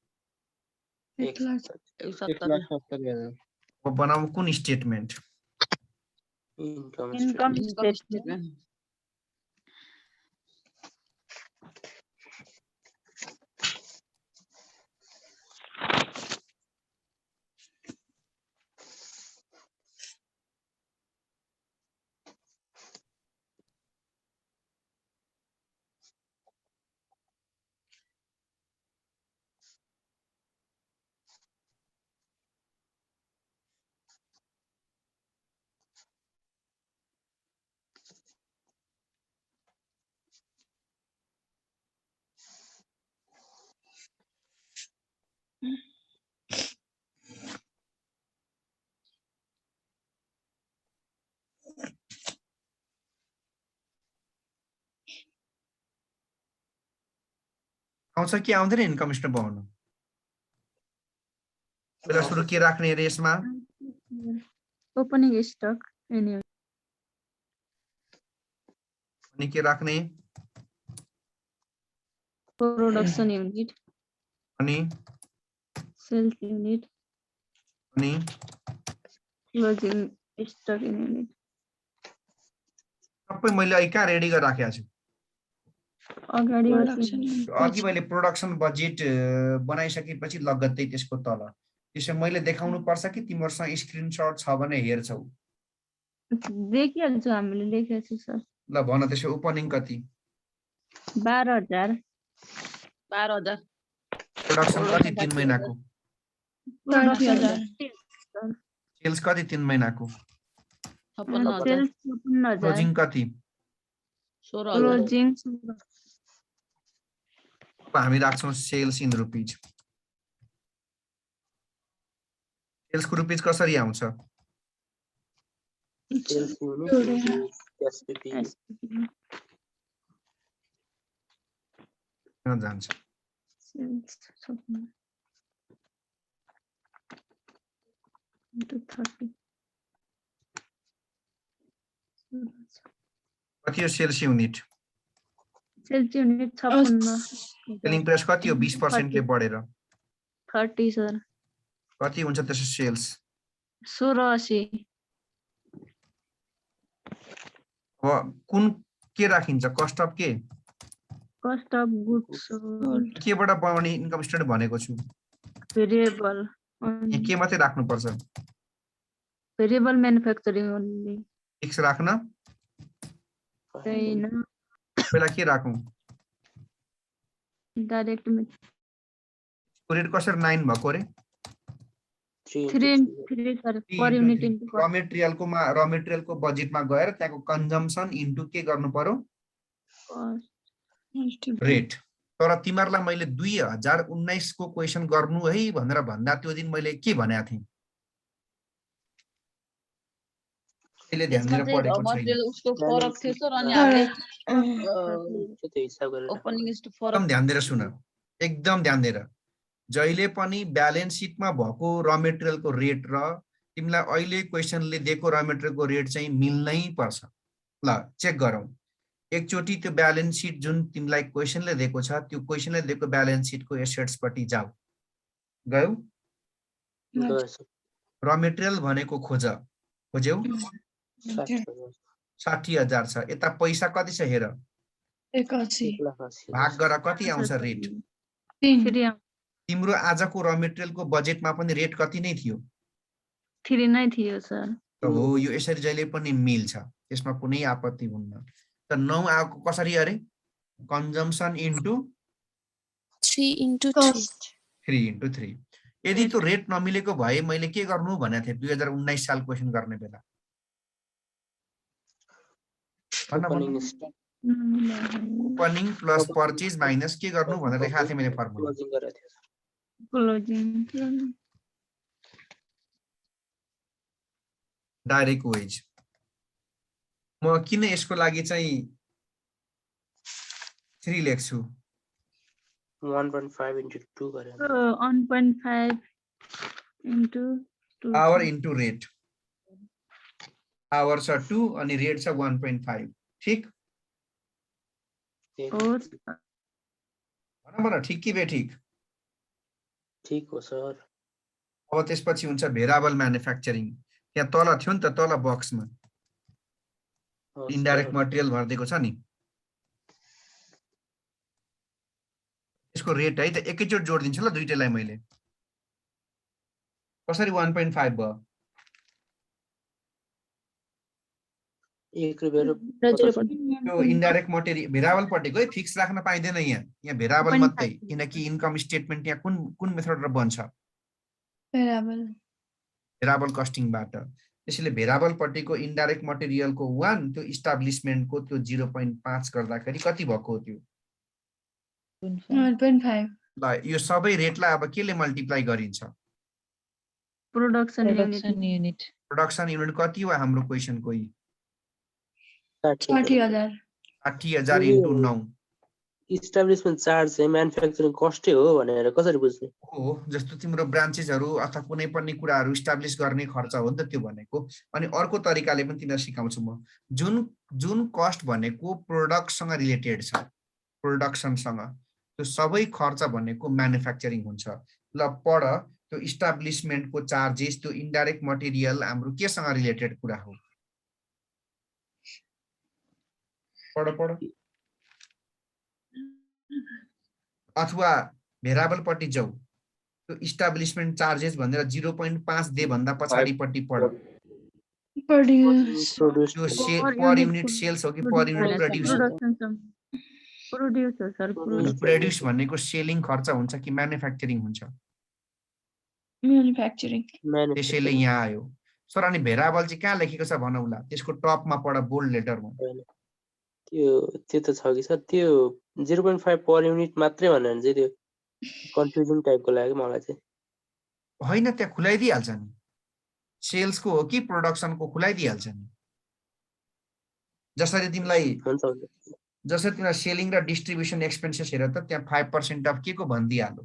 1,70,000। अब बनाऊ कुन स्टेटमेन्ट? इन्कम स्टेटमेन्ट आउँछ कि आउँदैन इन्कम स्टेटमेन्ट बनाउनु? पहिला सुरु के राख्ने रे यसमा? ओपनिङ स्टक एन्युअल अनि के राख्ने? प्रोडक्सन युनिट अनि सेल्स युनिट अनि क्लोजिङ स्टक युनिट सबै मैले अहिले कहाँ रेडी गरेर राखेको छु? अगाडि Production अघि मैले प्रोडक्सन बजेट बनाइसकेपछि लगत्तै त्यसको तल त्यसो मैले देखाउनु पर्छ कि तिमीहरुसँग स्क्रिनशट छ भने हेर्छौ देखिहाल्छु हामीले लेखेको छु सर ल भन त्यसो ओपनिङ कति 12,000 12,000 प्रोडक्सन कति 3 महिनाको 30,000 सेल्स कति 3 महिनाको 56,000 क्लोजिङ कति 16,000 क्लोजिङ अब हामी राख्छौं सेल्स इन रुपीज सेल्स को रुपीज कसरी आउँछ सेल्स युनिट एसपीपी कहाँ जान्छ कति हो sales unit sales unit 56 selling price कति हो 20% ले बढेर 30 सर कति हुन्छ त्यसो सेल्स 1680 अब कुन के राखिन्छ कस्ट अफ के कस्ट अफ गुड्स केबाट बनाउने इन्कम स्टेटमेन्ट भनेको छु भेरिएबल यहाँ के मात्रै राख्नु पर्छ भेरिएबल म्यानुफ्याक्चरिङ ओन्ली फिक्स राख्न छैन पहिला के राखौं डाइरेक्ट रेट कसरी 9 भएको रे 3 सर पर युनिट इन्टु र मेटेरियल को बजेटमा गएर त्यहाँको कन्जम्सन इन्टु के गर्नु पर्यो रेट तर तिमीहरुलाई मैले 2019 को क्वेशन गर्नु है भनेर भन्दा त्यो दिन मैले के भनेको थिएँ अहिले ध्यान दिएर पढेको छैन उसको फरक थियो सर अनि हामीले त्यो हिसाब गरेर ओपनिङ इज टु एकदम फरक ध्यान दिएर सुन एकदम ध्यान दिएर जहिले पनि ब्यालेन्स शीटमा भएको र मेटेरियलको रेट र तिमीलाई अहिले क्वेशनले दिएको र मेटेरियलको रेट चाहिँ मिल्नै पर्छ ल चेक गरौँ एकचोटी त्यो ब्यालेन्स शीट जुन तिमीलाई क्वेशनले दिएको छ त्यो क्वेशनले दिएको ब्यालेन्स शीटको एसेट्स पट्टि जाऊ गयौ र मेटेरियल भनेको खोज्यौ 60,000 छ यता पैसा कति छ हेर 81 भाग गर कति आउँछ रेट तिम्रो आजको र मेटेरियलको बजेटमा पनि रेट कति नै थियो 3 नै थियो सर हो यो यसरी जहिले पनि मिल्छ त्यसमा कुनै आपत्ति हुन्न त 9 आको कसरी अरे कन्जम्सन इन्टु 3 into 3 3 into 3 यदि त्यो रेट नमिलेको भए मैले के गर्नु भनेको थिएँ 2019 साल क्वेशन गर्ने बेला ओपनिङ प्लस परचेज माइनस के गर्नु भनेर लेखाएको थिएँ मैले फर्मुला क्लोजिङ डाइरेक्ट वेज म किन यसको लागि चाहिँ 3 लेख्छु 1.5 into 2 गरेर 1.5 into 2 hour into rate hour छ 2 अनि रेट छ 1.5 ठीक भन ठीक कि बेठिक ठीक हो सर अब त्यसपछि हुन्छ भेरिएबल म्यानुफ्याक्चरिङ त्यहाँ तल थियो नि त तल बक्समा इन्डाइरेक्ट मटेरियल भर्दिएको छ नि यसको रेट है त एकैचोट जोड्दिन्छु ल दुईटैलाई मैले कसरी 1.5 भयो त्यो इन्डाइरेक्ट मटेरियल भेरिएबल पट्टिको है फिक्स राख्न पाइदैन यहाँ भेरिएबल मात्रै किनकि इन्कम स्टेटमेन्ट यहाँ कुन मेथडबाट बन्छ भेरिएबल कस्टिङबाट त्यसैले भेरिएबल पट्टिको इन्डाइरेक्ट मटेरियलको 1 त्यो इस्टाब्लिशमेन्टको त्यो 0.5 गर्दाखेरि कति भएको त्यो 1.5 ल यो सबै रेटलाई अब केले मल्टिप्लाई गरिन्छ प्रोडक्सन युनिट प्रोडक्सन युनिट कति हो हाम्रो क्वेशनको 60,000 60,000 इन्टु 9 इस्टाब्लिशमेन्ट चार्ज चाहिँ म्यानुफ्याक्चरिङ कस्टै हो भनेर कसरी बुझ्ने हो जस्तो तिम्रो ब्रान्चेसहरु अथवा कुनै पनि कुराहरु इस्टाब्लिश गर्ने खर्च हो नि त त्यो भनेको अनि अर्को तरिकाले पनि तिमीलाई सिकाउँछु म जुन कस्ट भनेको प्रोडक्टसँग रिलेटेड छ प्रोडक्सनसँग त्यो सबै खर्च भनेको म्यानुफ्याक्चरिङ हुन्छ ल पढ त्यो इस्टाब्लिशमेन्टको चार्जेस त्यो इन्डाइरेक्ट मटेरियल हाम्रो केसँग रिलेटेड कुरा हो पढ अथवा भेराबल पट्टि जाऊ त्यो इस्टाब्लिशमेन्ट चार्जेस भनेर 0.5 दे भन्दा पछाडिपट्टि पढ प्रोड्युस त्यो पर युनिट सेल्स हो कि पर युनिट प्रोड्युस हो प्रोड्युस हो सर प्रोड्युस भनेको सेलिङ खर्च हुन्छ कि म्यानुफ्याक्चरिङ हुन्छ म्यानुफ्याक्चरिङ त्यसैले यहाँ आयो सर अनि भेराबल चाहिँ कहाँ लेखेको छ भनौँला त्यसको टपमा पढ बोल्ड लेटरमा त्यो त छ कि सर त्यो 0.5 पर युनिट मात्रै भन्यो भने चाहिँ त्यो कन्फ्युजन टाइपको लाग्यो मलाई चाहिँ होइन त्यहाँ खुलाइदिइहाल्छ नि सेल्सको हो कि प्रोडक्सनको खुलाइदिइहाल्छ नि जसरी तिमीलाई हुन्छ हुन्छ जसरी तिमीलाई सेलिङ र डिस्ट्रिब्युसन एक्सपेन्सेस हेर त त्यहाँ 5% अफ के को भनिदिइहाल्यो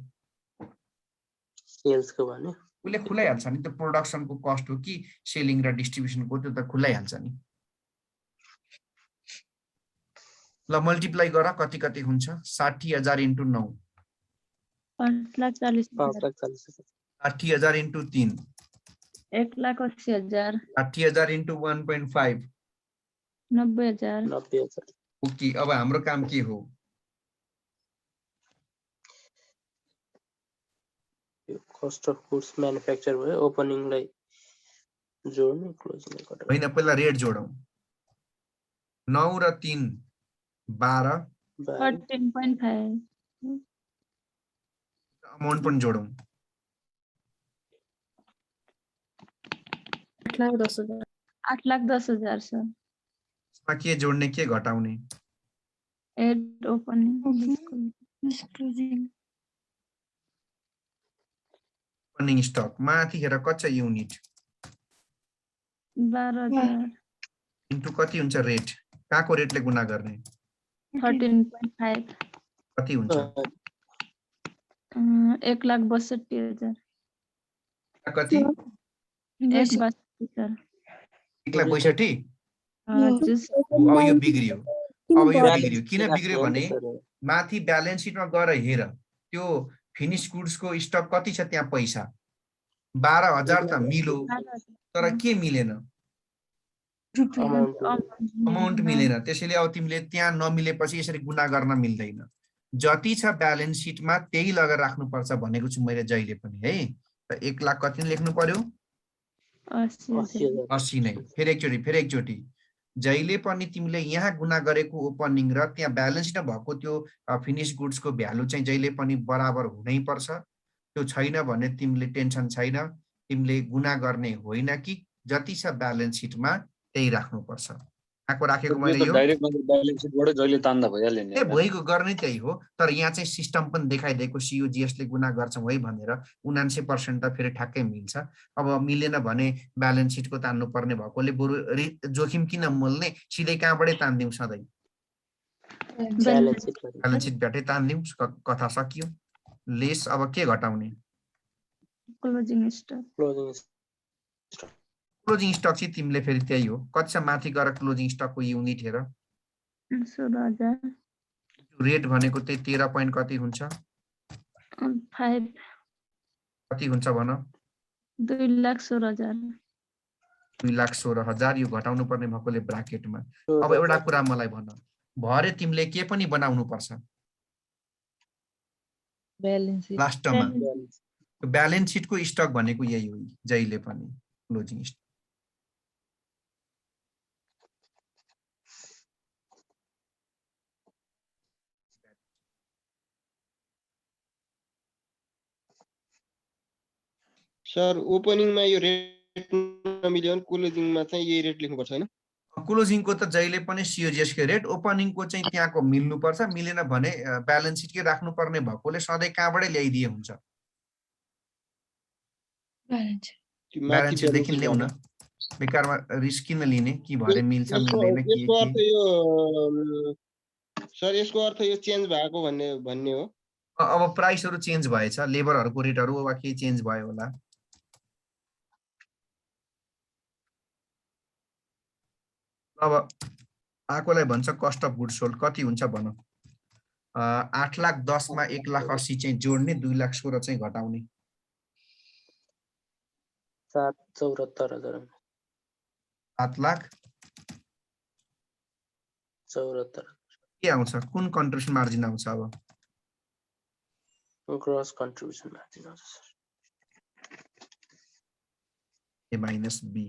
सेल्सको भन्यो उसले खुलाइहाल्छ नि त्यो प्रोडक्सनको कस्ट हो कि सेलिङ र डिस्ट्रिब्युसनको त्यो त खुलाइहाल्छ नि ल मल्टिप्लाई गर कति कति हुन्छ 60,000 × 9 5,40,000 60,000 × 3 1,80,000 60,000 × 1.5 90,000 90,000 ओके अब हाम्रो काम के हो कस्ट अफ गुड्स म्यानुफ्याक्चर भयो ओपनिङलाई जोड्नु क्लोजिङलाई कटाउनु होइन पहिला रेट जोडौँ 9 र 3 12 13.5 अमाउन्ट पनि जोडौँ 8,10,000 सर यसमा के जोड्ने के घटाउने एड ओपनिङ ओपनिङ स्टक माथिखेर कति छ युनिट 12,000 इन्टु कति हुन्छ रेट कहाँको रेटले गुणा गर्ने 13.5 कति हुन्छ 1,62,000 कति 1,62,000 सर 1,62,000 हजुर अब यो बिग्रियो किन बिग्रियो भने माथि ब्यालेन्स सिटमा गएर हेर त्यो फिनिश गुड्सको स्टक कति छ त्यहाँ पैसा 12,000 त मिलो तर के मिलेन अमाउन्ट मिलेन त्यसैले अब तिमीले त्यहाँ नमिलेपछि यसरी गुणा गर्न मिल्दैन जति छ ब्यालेन्स सिटमा त्यही लगेर राख्नुपर्छ भनेको छु मैले जहिले पनि है त 1,00,000 कति लेख्नु पर्यो 80 नै फेरि एकचोटि जहिले पनि तिमीले यहाँ गुणा गरेको ओपनिङ र त्यहाँ ब्यालेन्स सिटमा भएको त्यो फिनिश गुड्सको भ्यालु चाहिँ जहिले पनि बराबर हुनै पर्छ त्यो छैन भने तिमीले टेन्सन छैन तिमीले गुणा गर्ने होइन कि जति छ ब्यालेन्स सिटमा त्यही राख्नुपर्छ आको राखेको मैले यो डाइरेक्ट ब्यालेन्स सिटबाट जहिले तान्दा भइहाल्यो नि भइगयो गर्ने त्यही हो तर यहाँ चाहिँ सिस्टम पनि देखाइदिएको सियुजिएस ले गुणा गर्छौँ है भनेर 79% त फेरि ठ्याक्कै मिल्छ अब मिलेन भने ब्यालेन्स सिटको तान्नु पर्ने भएकोले बरु जोखिम किन मोल्ने सिधै कहाँबाटै तान्दिउँ सधैँ ब्यालेन्स सिट बाटै तान्दिउँ कथा सकियो लेस अब के घटाउने क्लोजिङ स्टक चाहिँ तिमीले फेरि त्यही हो कति छ माथि गएर क्लोजिङ स्टकको युनिट हेर 16,000 रेट भनेको त्यही 13 पोइन्ट कति हुन्छ 5 कति हुन्छ भन 2,16,000 2,16,000 यो घटाउनु पर्ने भएकोले ब्राकेटमा अब एउटा कुरा मलाई भन भरे तिमीले के पनि बनाउनु पर्छ लास्टमा ब्यालेन्स सिटको स्टक भनेको यही हो जहिले पनि क्लोजिङ स्टक सर ओपनिङमा यो रेट नमिल्यो भने क्लोजिङमा चाहिँ यही रेट लेख्नुपर्छ हैन क्लोजिङको त जहिले पनि सिओजिएस को रेट ओपनिङको चाहिँ त्यहाँको मिल्नु पर्छ मिलेन भने ब्यालेन्स सिट के राख्नु पर्ने भएकोले सधैँ कहाँबाटै ल्याइदिए हुन्छ ब्यालेन्स सिट देखि ल्याउन बेकारमा रिस्क किन लिने कि भरे मिल्छ मिल्दैन के सर यसको अर्थ यो चेन्ज भएको भन्ने हो अब प्राइसहरु चेन्ज भएछ लेबरहरुको रेटहरु वा के चेन्ज भयो होला अब आकोलाई भन्छ कस्ट अफ गुड्स सोल्ड कति हुन्छ भन 8,10,000 मा 1,80,000 चाहिँ जोड्ने 2,16,000 चाहिँ घटाउने 7,74,000 7,74,000 के आउँछ कुन कन्ट्रिब्युसन मार्जिन आउँछ अब ग्रस कन्ट्रिब्युसन मार्जिन हजुर सर ए माइनस बी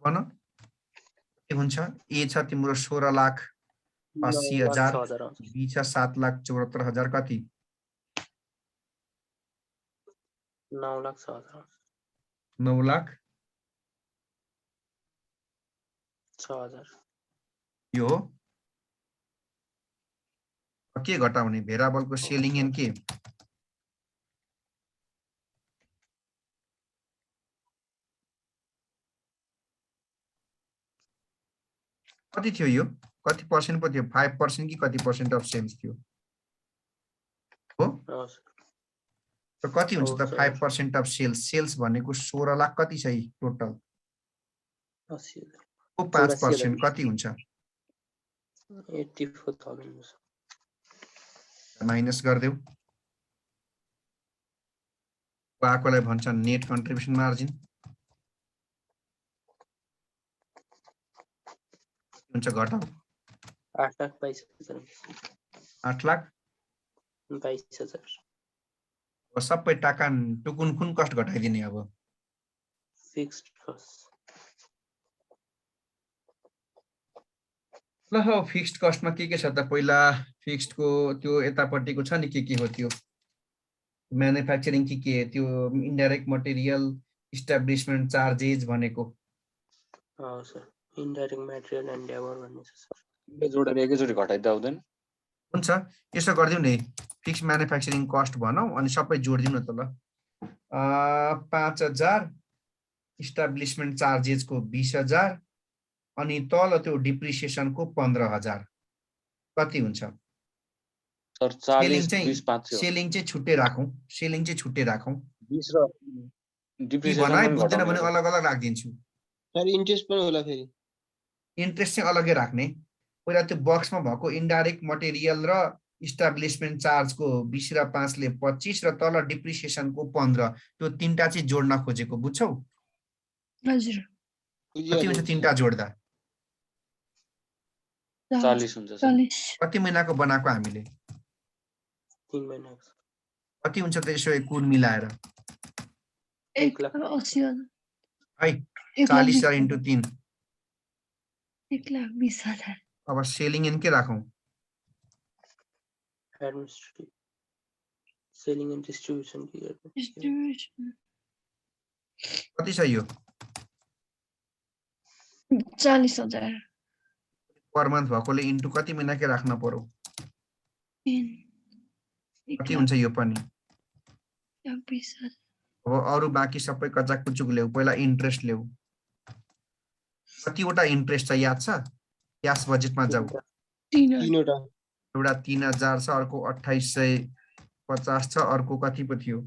भन के हुन्छ ए छ तिम्रो 16,80,000 6,000 आउँछ बी छ 7,74,000 कति 9,06,000 आउँछ 9,06,000 यो हो के घटाउने भेरिएबलको सेलिङ एन्ड के कति थियो यो कति पर्सेन्ट पो थियो 5% कि कति पर्सेन्ट अफ सेल्स थियो हो त कति हुन्छ त 5% अफ सेल्स भनेको 16 लाख कति छ टोटल 80,000 को 5% कति हुन्छ 84,000 माइनस गर्देऊ आकोलाई भन्छ नेट कन्ट्रिब्युसन मार्जिन हुन्छ घटाउ 8,22,000 8,22,000 अब सबै टाका टुकुन कुन कस्ट घटाइदिने अब फिक्स्ड कस्ट ल हो फिक्स्ड कस्टमा के छ त पहिला फिक्स्डको त्यो यतापट्टिको छ नि के हो त्यो म्यानुफ्याक्चरिङ के त्यो इन्डाइरेक्ट मटेरियल इस्टाब्लिशमेन्ट चार्जेस भनेको sir indirect material and labour भन्ने छ सर जोडेर एकैचोटि घटाइदिँदा हुँदैन हुन्छ यसो गरिदिउँ नि फिक्स म्यानुफ्याक्चरिङ कस्ट भनौँ अनि सबै जोडिदिउँ न त ल 5,000 इस्टाब्लिशमेन्ट चार्जेसको 20,000 अनि तल त्यो डिप्रिसिएसनको 15,000 कति हुन्छ सर 40 20 5 सेलिङ चाहिँ छुट्टै राखौँ 20 र डिप्रिसिएसन बुझ्दैन भने अलग अलग राखिदिन्छु सर इन्ट्रेस्ट पनि होला फेरि इन्ट्रेस्ट चाहिँ अलग्गै राख्ने पहिला त्यो बक्समा भएको इन्डाइरेक्ट मटेरियल र इस्टाब्लिशमेन्ट चार्जको 20 र 5 ले 25 र तल डिप्रिसिएसनको 15 त्यो तीनटा चाहिँ जोड्न खोजेको बुझ्छौ हजुर कति हुन्छ तीनटा जोड्दा 40 हुन्छ सर कति महिनाको बनाएको हामीले 3 महिनाको कति हुन्छ त यसो कुल मिलाएर 1,80,000 है 40,000 इन्टु 3 1,20,000 अब सेलिङ एन्ड के राखौँ एडमिनिस्ट्रेटिभ सेलिङ एन्ड डिस्ट्रिब्युसन के गर्नु कति छ यो 40,000 पर मन्थ भएकोले इन्टु कति महिनाकै राख्न पर्यो कति हुन्छ यो पनि 20,000 अब अरु बाँकी सबै कचाक कुचुक ल्याऊ पहिला इन्ट्रेस्ट ल्याऊ कतिवटा इन्ट्रेस्ट छ याद छ क्याश बजेटमा जाऊ तीनवटा एउटा 3,000 छ अर्को 2,850 छ अर्को कति पो थियो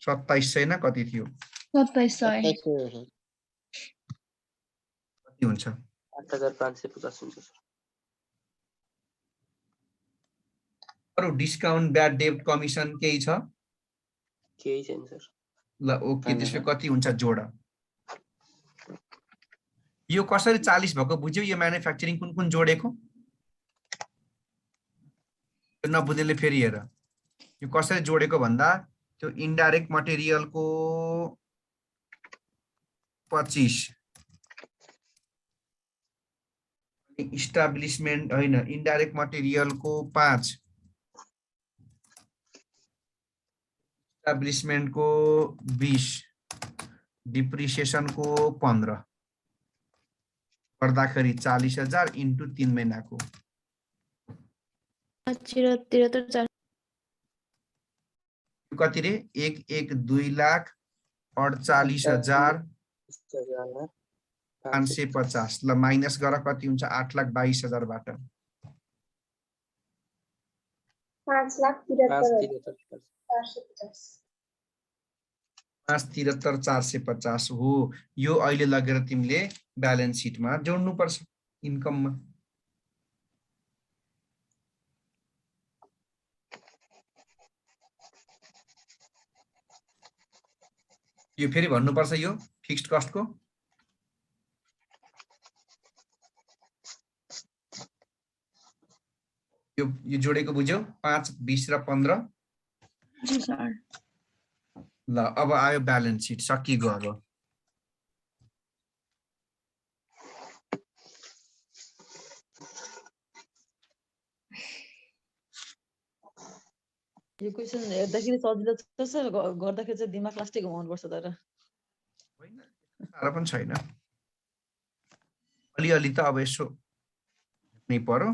2,700 न कति थियो 2,700 कति हुन्छ 8,550 हुन्छ सर अरु डिस्काउन्ट ब्याड डेब्ट कमिसन केही छ केही छैन सर ल ओके त्यसले कति हुन्छ जोड यो कसरी 40 भएको बुझ्यौ यो म्यानुफ्याक्चरिङ कुन कुन जोडेको नबुझेले फेरि हेर यो कसरी जोडेको भन्दा त्यो इन्डाइरेक्ट मटेरियलको 25 इस्टाब्लिशमेन्ट हैन इन्डाइरेक्ट मटेरियलको 5 इस्टाब्लिशमेन्टको 20 डिप्रिसिएसनको 15 गर्दाखेरि 40,000 इन्टु 3 महिनाको 73,000 कति रे 1,42,48,550 ल माइनस गर कति हुन्छ 8,22,000 बाट 5,73,450 हो यो अहिले लगेर तिमीले ब्यालेन्स सिटमा जोड्नु पर्छ इन्कममा यो फेरि भन्नुपर्छ यो फिक्स्ड कस्टको यो जोडेको बुझ्यौ 5 20 र 15 जी सर ल अब आयो ब्यालेन्स सिट सकिगयो अब यो क्वेसन हेर्दाखेरि सजिलो छ सर गर्दाखेरि चाहिँ दिमाग लास्टै घुमाउनु पर्छ तर होइन साह्रो पनि छैन अलिअलि त अब यसो नै पर्यो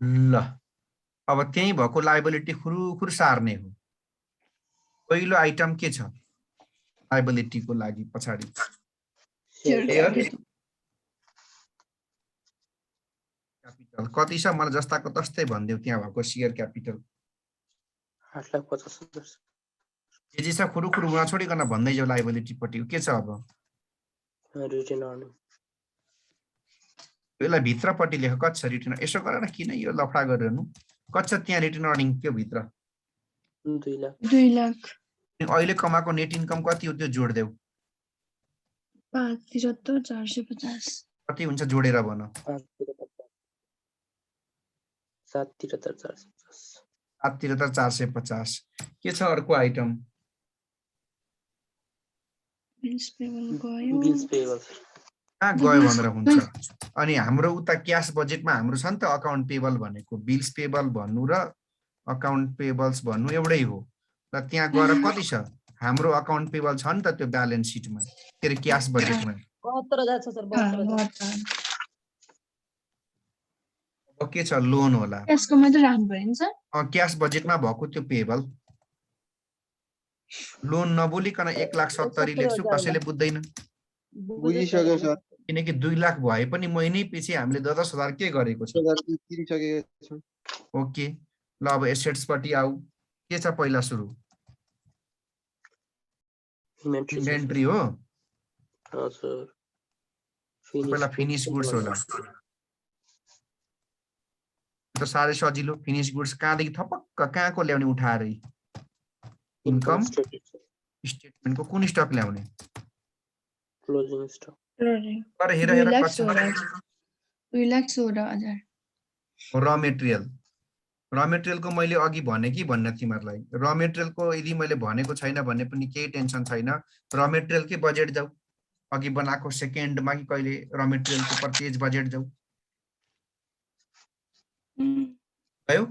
ल अब त्यही भएको लायबिलिटी खुरुखुर सार्ने हो पहिलो आइटम के छ लायबिलिटीको लागि पछाडि क्यापिटल कति छ मलाई जस्ताको तस्तै भनिदेऊ त्यहाँ भएको शेयर क्यापिटल 8,50,000 जे छ खुरुखुर नछोडिकन भन्दै जाऊ लायबिलिटी पट्टि के छ अब रिटर्न अर्निङ यसलाई भित्रपट्टि लेख कति छ रिटर्न यसो गरेर किन यो लफडा गरिरहनु कति छ त्यहाँ रिटर्न अर्निङ त्यो भित्र 2 लाख 2 लाख अहिले कमाएको नेट इन्कम कति हो त्यो जोड्देऊ 5,73,450 कति हुन्छ जोडेर भन 7,73,450 7,73,450 के छ अर्को आइटम बिल्स पेबल गयो बिल्स पेबल कहाँ गयो भनेर हुन्छ अनि हाम्रो उता क्याश बजेटमा हाम्रो छ नि त अकाउन्ट पेबल भनेको बिल्स पेबल भन्नु र अकाउन्ट पेबल्स भन्नु एउटै हो र त्यहाँ गएर कति छ हाम्रो अकाउन्ट पेबल छ नि त त्यो ब्यालेन्स सिटमा के अरे क्याश बजेटमा 72,000 छ सर 72,000 अब के छ लोन होला यसको मात्र राख्नु पर्यो नि सर क्याश बजेटमा भएको त्यो पेबल लोन नबोलिकन 1,70,000 लेख्छु कसैले बुझ्दैन बुझिसक्यो सर किनकि 2 लाख भए पनि महिनै पछि हामीले 10,000 के गरेको छ तिरिसकेको छु ओके ल अब एसेट्स पट्टि आऊ के छ पहिला सुरु इन्भेन्ट्री हो हजुर पहिला फिनिश गुड्स होला त साह्रै सजिलो फिनिश गुड्स कहाँदेखि थपक्क कहाँको ल्याउने उठाएरै इन्कम स्टेटमेन्टको कुन स्टक ल्याउने क्लोजिङ स्टक तर हेर हेर कति 2,16,000 र मेटेरियलको मैले अघि भने कि भन्न तिमीहरूलाई र मेटेरियलको यदि मैले भनेको छैन भने पनि केही टेन्सन छैन र मेटेरियलकै बजेट जाऊ अघि बनाएको सेकेन्डमा कि कहिले र मेटेरियलको परचेज बजेट जाऊ भयो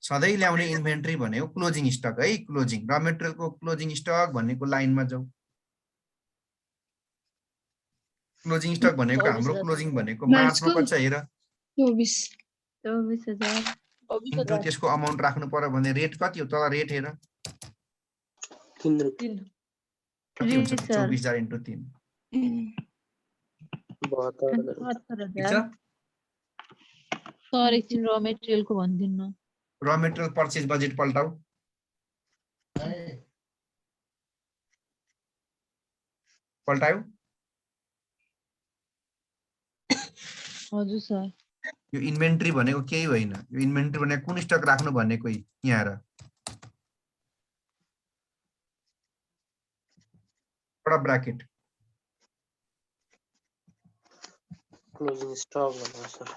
सधैँ ल्याउने इन्भेन्ट्री भनेको क्लोजिङ स्टक है क्लोजिङ र मेटेरियलको क्लोजिङ स्टक भनेको लाइनमा जाऊ क्लोजिङ स्टक भनेको हाम्रो क्लोजिङ भनेको मार्चमा कति छ हेर 24,000 इन्टु त्यसको अमाउन्ट राख्नु पर्यो भने रेट कति हो तल रेट हेर 3 रुपैयाँ कति हुन्छ 24,000 इन्टु 3 72,000 सर एकछिन र मेटेरियलको भनिदिनु न र मेटेरियल परचेज बजेट पल्टाऊ पल्टायो हजुर सर यो इन्भेन्ट्री भनेको केही होइन यो इन्भेन्ट्री भनेको कुन स्टक राख्नु भनेको यहाँ र एउटा ब्राकेट क्लोजिङ स्टक भन्नु सर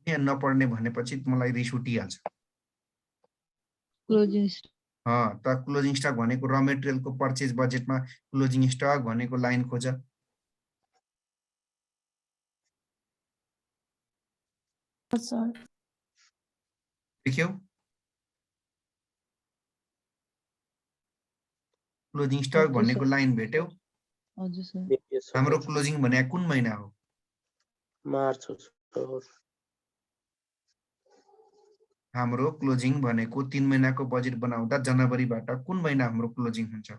यहाँ नपढ्ने भनेपछि मलाई रिस उठिहाल्छ क्लोजिङ त क्लोजिङ स्टक भनेको र मेटेरियलको परचेज बजेटमा क्लोजिङ स्टक भनेको लाइन खोज देख्यौ क्लोजिङ स्टक भनेको लाइन भेट्यौ हजुर सर हाम्रो क्लोजिङ भने कुन महिना हो मार्च हो हाम्रो क्लोजिङ भनेको 3 महिनाको बजेट बनाउँदा जनवरीबाट कुन महिना हाम्रो क्लोजिङ हुन्छ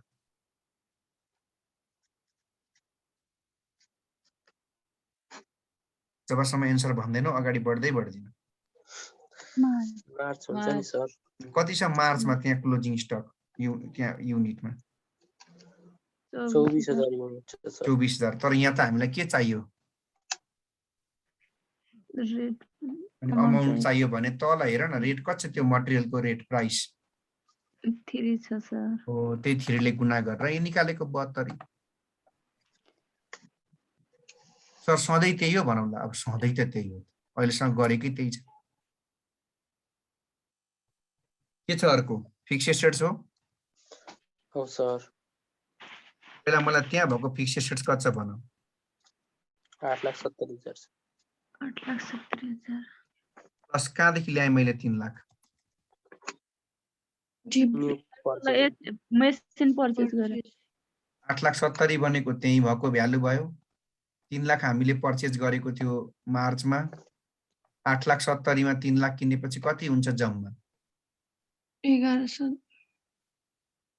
जबसम्म एन्सर भन्दैनौ अगाडि बढ्दै बढ्दिन मार्च हुन्छ नि सर कति छ मार्चमा त्यहाँ क्लोजिङ स्टक त्यहाँ युनिटमा 24,000 युनिट छ सर 24,000 तर यहाँ त हामीलाई के चाहियो रेट अनि अमाउन्ट चाहियो भने तल हेर न रेट कति छ त्यो मटेरियलको रेट प्राइस 3 छ सर हो त्यही 3 ले गुणा गरेर यो निकालेको 72 सर सधैँ त्यही हो भनौँला अब सधैँ त त्यही हो अहिलेसम्म गरेकै त्यही छ के छ अर्को फिक्स एसेट्स हो हो सर पहिला मलाई त्यहाँ भएको फिक्स एसेट्स कति छ भन 8,70,000 छ 8,70,000 प्लस कहाँदेखि ल्याएँ मैले 3 lakh new purchase machine purchase गरे 8,70,000 भनेको त्यही भएको भ्यालु भयो 3 लाख हामीले पर्चेज गरेको थियो मार्चमा 8,70,000 मा 3 लाख किनेपछि कति हुन्छ जम्मा 1100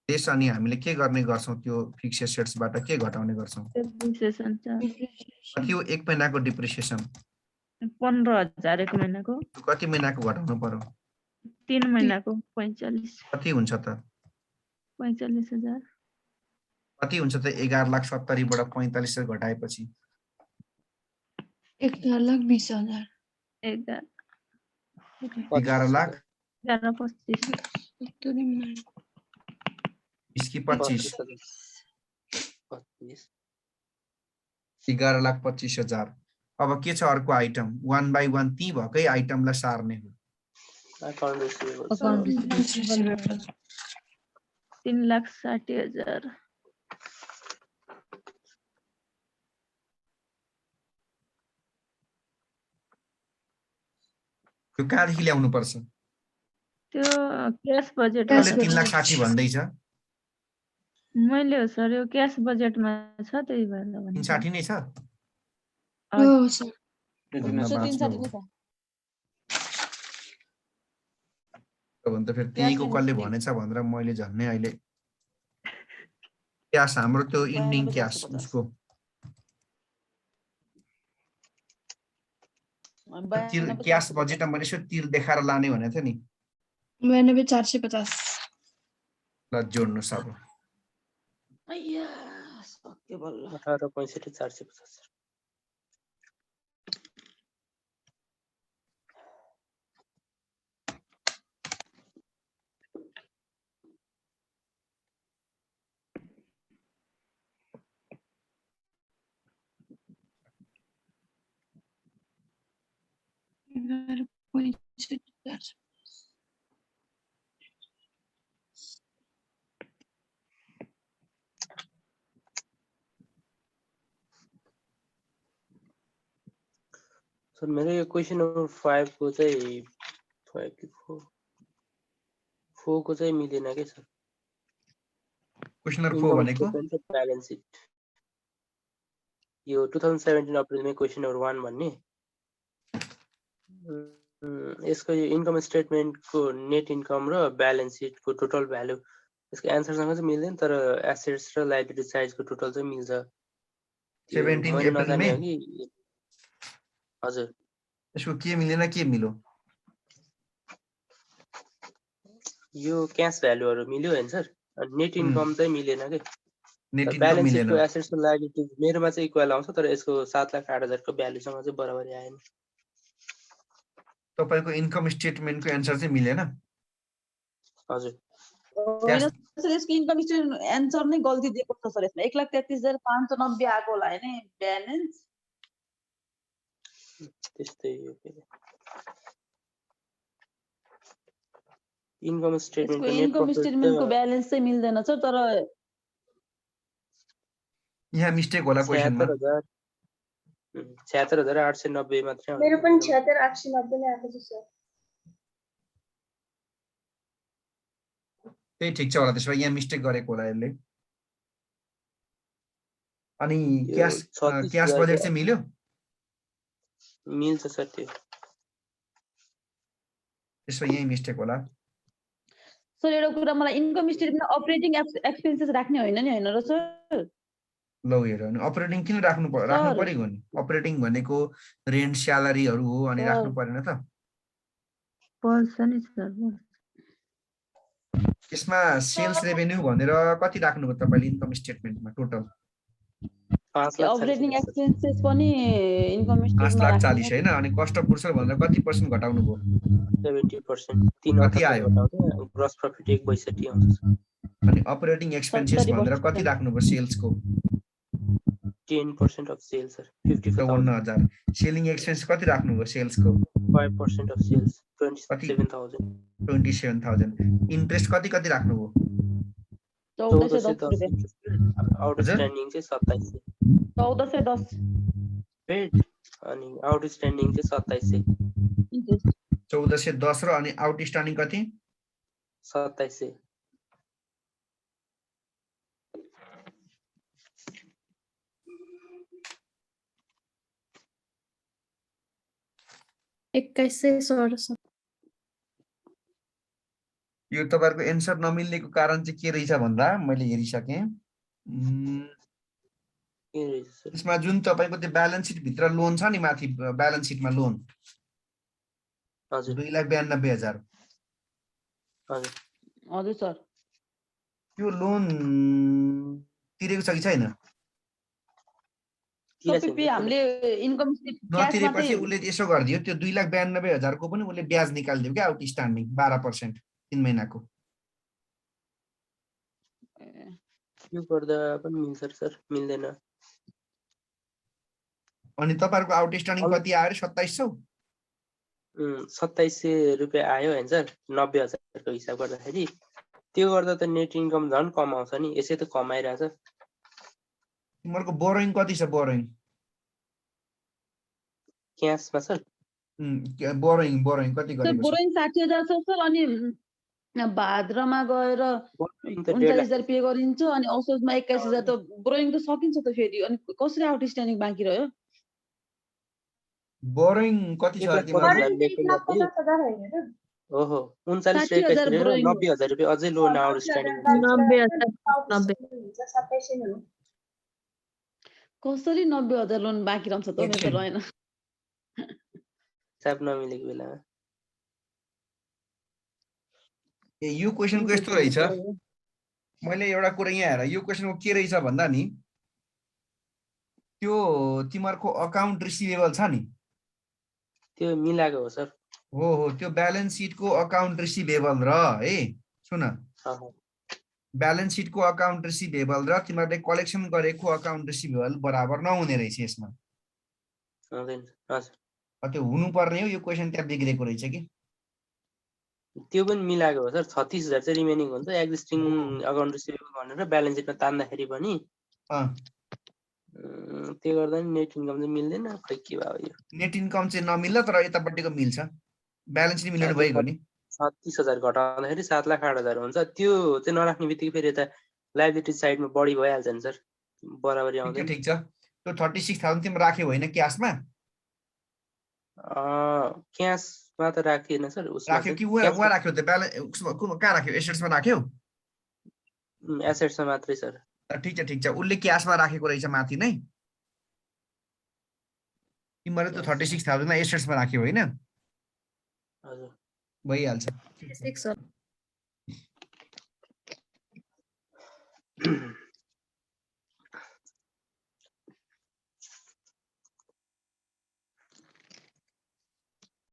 त्यस अनि हामीले के गर्ने गर्छौं त्यो फिक्स एसेट्सबाट के घटाउने गर्छौं डिप्रिसिएसन कति हो एक महिनाको डिप्रिसिएसन 15,000 एक महिनाको कति महिनाको घटाउनु पर्यो 3 महिनाको 45 कति हुन्छ त 45,000 कति हुन्छ त 11,70,000 बाट 45,000 घटाएपछि 11,20,000 11 लाख 11,25 इसकी 25 11,25,000 अब के छ अर्को आइटम 1 by 1 ती भकै आइटमलाई सार्ने हो अकाउन्ट रिसिभेबल 3,60,000 त्यो कहाँदेखि ल्याउनु पर्छ त्यो क्याश बजेट 3,60,000 भन्दैछ मैले हो सर यो क्याश बजेटमा छ त्यही भएर भने 360 नै छ हो सर भने त फेरि त्यहीको कसले भनेछ भनेर मैले झन्नै अहिले क्याश हाम्रो त्यो इन्डिङ क्याश उसको क्याश बजेटमा मैले यसो तिर देखाएर लाने भनेको थियो नि 92,450 ल जोड्नु सब 18,65,450 सर मेरो यो क्वेशन नम्बर 5 को चाहिँ 5 कि 4 को चाहिँ मिलेन के सर क्वेशन नम्बर 4 भनेको ब्यालेन्स सिट यो 2017 अप्रिलमै क्वेशन नम्बर 1 भन्ने यसको यो इन्कम स्टेटमेन्टको नेट इन्कम र ब्यालेन्स सिटको टोटल भ्यालु यसको एन्सरसँग चाहिँ मिल्दैन तर एसेट्स र लायबिलिटी साइडको टोटल चाहिँ मिल्छ 17 अप्रिलमै हजुर यसको के मिलेन के मिल्यो यो क्याश भ्यालुहरु मिल्यो हैन सर नेट इन्कम चाहिँ मिलेन के नेट इन्कम ब्यालेन्स मिलेन सिटको एसेट्स र लायबिलिटी मेरोमा चाहिँ इक्वल आउँछ तर यसको 7,08,000 को भ्यालुसँग चाहिँ बराबरी आएन तपाईको इन्कम स्टेटमेन्टको एन्सर चाहिँ मिलेन हजुर सर यसको इन्कम स्टेटमेन्ट एन्सर नै गल्ती दिएको छ सर यसमा 1,33,590 आको होला हैन ब्यालेन्स त्यस्तै हो के इन्कम स्टेटमेन्टको ब्यालेन्स चाहिँ मिल्दैन सर तर यहाँ मिस्टेक होला क्वेशनमा 76,890 मात्रै हो मेरो पनि 76,890 नै आएको छ सर त्यही ठिक छ होला त्यसो भए यहाँ मिस्टेक गरेको होला यसले अनि क्याश बजेट चाहिँ मिल्यो मिल्छ सर त्यो त्यसो यही मिस्टेक होला सर एउटा कुरा मलाई इन्कम स्टेटमेन्ट अपरेटिङ एक्सपेन्सेस राख्ने होइन नि हैन र सर ल हेर अनि अपरेटिङ किन राख्नु पर्यो नि अपरेटिङ भनेको रेन्ट स्यालेरीहरु हो अनि राख्नु परेन त पर्छ नि सर यसमा सेल्स रेभेन्यू भनेर कति राख्नुभयो तपाईले इन्कम स्टेटमेन्टमा टोटल 5,40,000 अपरेटिङ एक्सपेन्सेस पनि इन्कम 5,40,000 हैन अनि कस्ट अफ गुड्स भनेर कति % घटाउनु भयो 70%, 3 कति आयो? घटाउँदा ग्रस प्रफिट 1.62 आउँछ अनि अपरेटिङ एक्सपेन्सेस भनेर कति राख्नुभयो सेल्सको 10% of sales sir 54,000 54,000 selling expense कति राख्नुभयो सेल्सको 5% अफ सेल्स 27,000 27,000 इन्ट्रेस्ट कति राख्नुभयो 1410 रुपैयाँ आउटस्ट्यान्डिङ चाहिँ 2700 1410 पेड अनि आउटस्ट्यान्डिङ चाहिँ 2700 1410 र अनि आउटस्ट्यान्डिङ कति 2700 2167 यो तपाईहरुको एन्सर नमिल्नेको कारण चाहिँ के रहेछ भन्दा मैले हेरिसके यसमा जुन तपाईको त्यो ब्यालेन्स सिट भित्र लोन छ नि माथि ब्यालेन्स सिटमा लोन हजुर 2,92,000 हजुर हजुर सर त्यो लोन तिरेको छ कि छैन सबै पे हामीले इन्कम नतिरेपछि उसले यसो गरिदियो त्यो 2,92,000 को पनि उसले ब्याज निकाल्दियो क्या आउटस्ट्यान्डिङ 12% 3 महिनाको यो गर्दा पनि मिल्छ सर मिल्दैन अनि तपाईहरुको आउटस्ट्यान्डिङ कति आयो रे 2700 2700 रुपैयाँ आयो हैन सर 90,000 को हिसाब गर्दाखेरि त्यो गर्दा त नेट इन्कम झन् कम आउँछ नि यसै त कमाइरहेछ तिम्रो बोरोइङ कति छ बोरोइङ क्याशमा सर बोरोइङ कति गरेको छ बोरोइङ 60,000 छ सर अनि भाद्रमा गएर 39,000 पे गरिन्छ अनि औसतमा 21,000 त बोरोइङ त सकिन्छ त फेरि अनि कसरी आउटस्ट्यान्डिङ बाँकी रह्यो बोरोइङ कति छ तिम्रो ओहो 39 रुपैयाँ 90,000 रुपैयाँ अझै लोन आउटस्ट्यान्डिङ 90,000 कसरी 90,000 लोन बाँकी रहन्छ त मेरो त रहेन हिसाब नमिलेको बेलामा यो क्वेशनको यस्तो रहेछ मैले एउटा कुरा यहाँ हेर यो क्वेशनको के रहेछ भन्दा नि त्यो तिमीहरुको अकाउन्ट रिसिभेबल छ नि त्यो मिलाएको हो सर हो त्यो ब्यालेन्स सिटको अकाउन्ट रिसिभेबल र है सुन ब्यालेन्स सिटको अकाउन्ट रिसिभेबल र तिमीहरुले कलेक्सन गरेको अकाउन्ट रिसिभेबल बराबर नहुने रहेछ यसमा त्यो हुनुपर्ने हो यो क्वेशन त्यहाँ बिग्रेको रहेछ कि त्यो पनि मिलाएको हो सर 36,000 चाहिँ रिमेनिङ हुन्छ एक्जिस्टिङ अकाउन्ट रिसिभेबल भनेर ब्यालेन्स सिटमा तान्दाखेरि पनि त्यो गर्दा नि नेट इन्कम चाहिँ मिल्दैन खै के भयो यो नेट इन्कम चाहिँ नमिल्ला तर यतापट्टिको मिल्छ ब्यालेन्स सिट मिलाउनु भएको नि 36,000 घटाउँदाखेरि 7,08,000 हुन्छ त्यो चाहिँ नराख्ने बित्तिकै फेरि यता लायबिलिटी साइडमा बढी भइहाल्छ नि सर बराबरी आउँदैन ठीक छ त्यो 36,000 तिम्रो राख्यौ हैन क्याशमा क्याशमा त राखिएन सर उसमा राख्यो कि उहाँ राख्यो त ब्यालेन्स कहाँ राख्यो एसेट्समा राख्यो एसेट्समा मात्रै सर ठीक छ उले क्याशमा राखेको रहेछ माथि नै तिमीले त 36,000 मा एसेट्समा राख्यौ हैन हजुर भइहाल्छ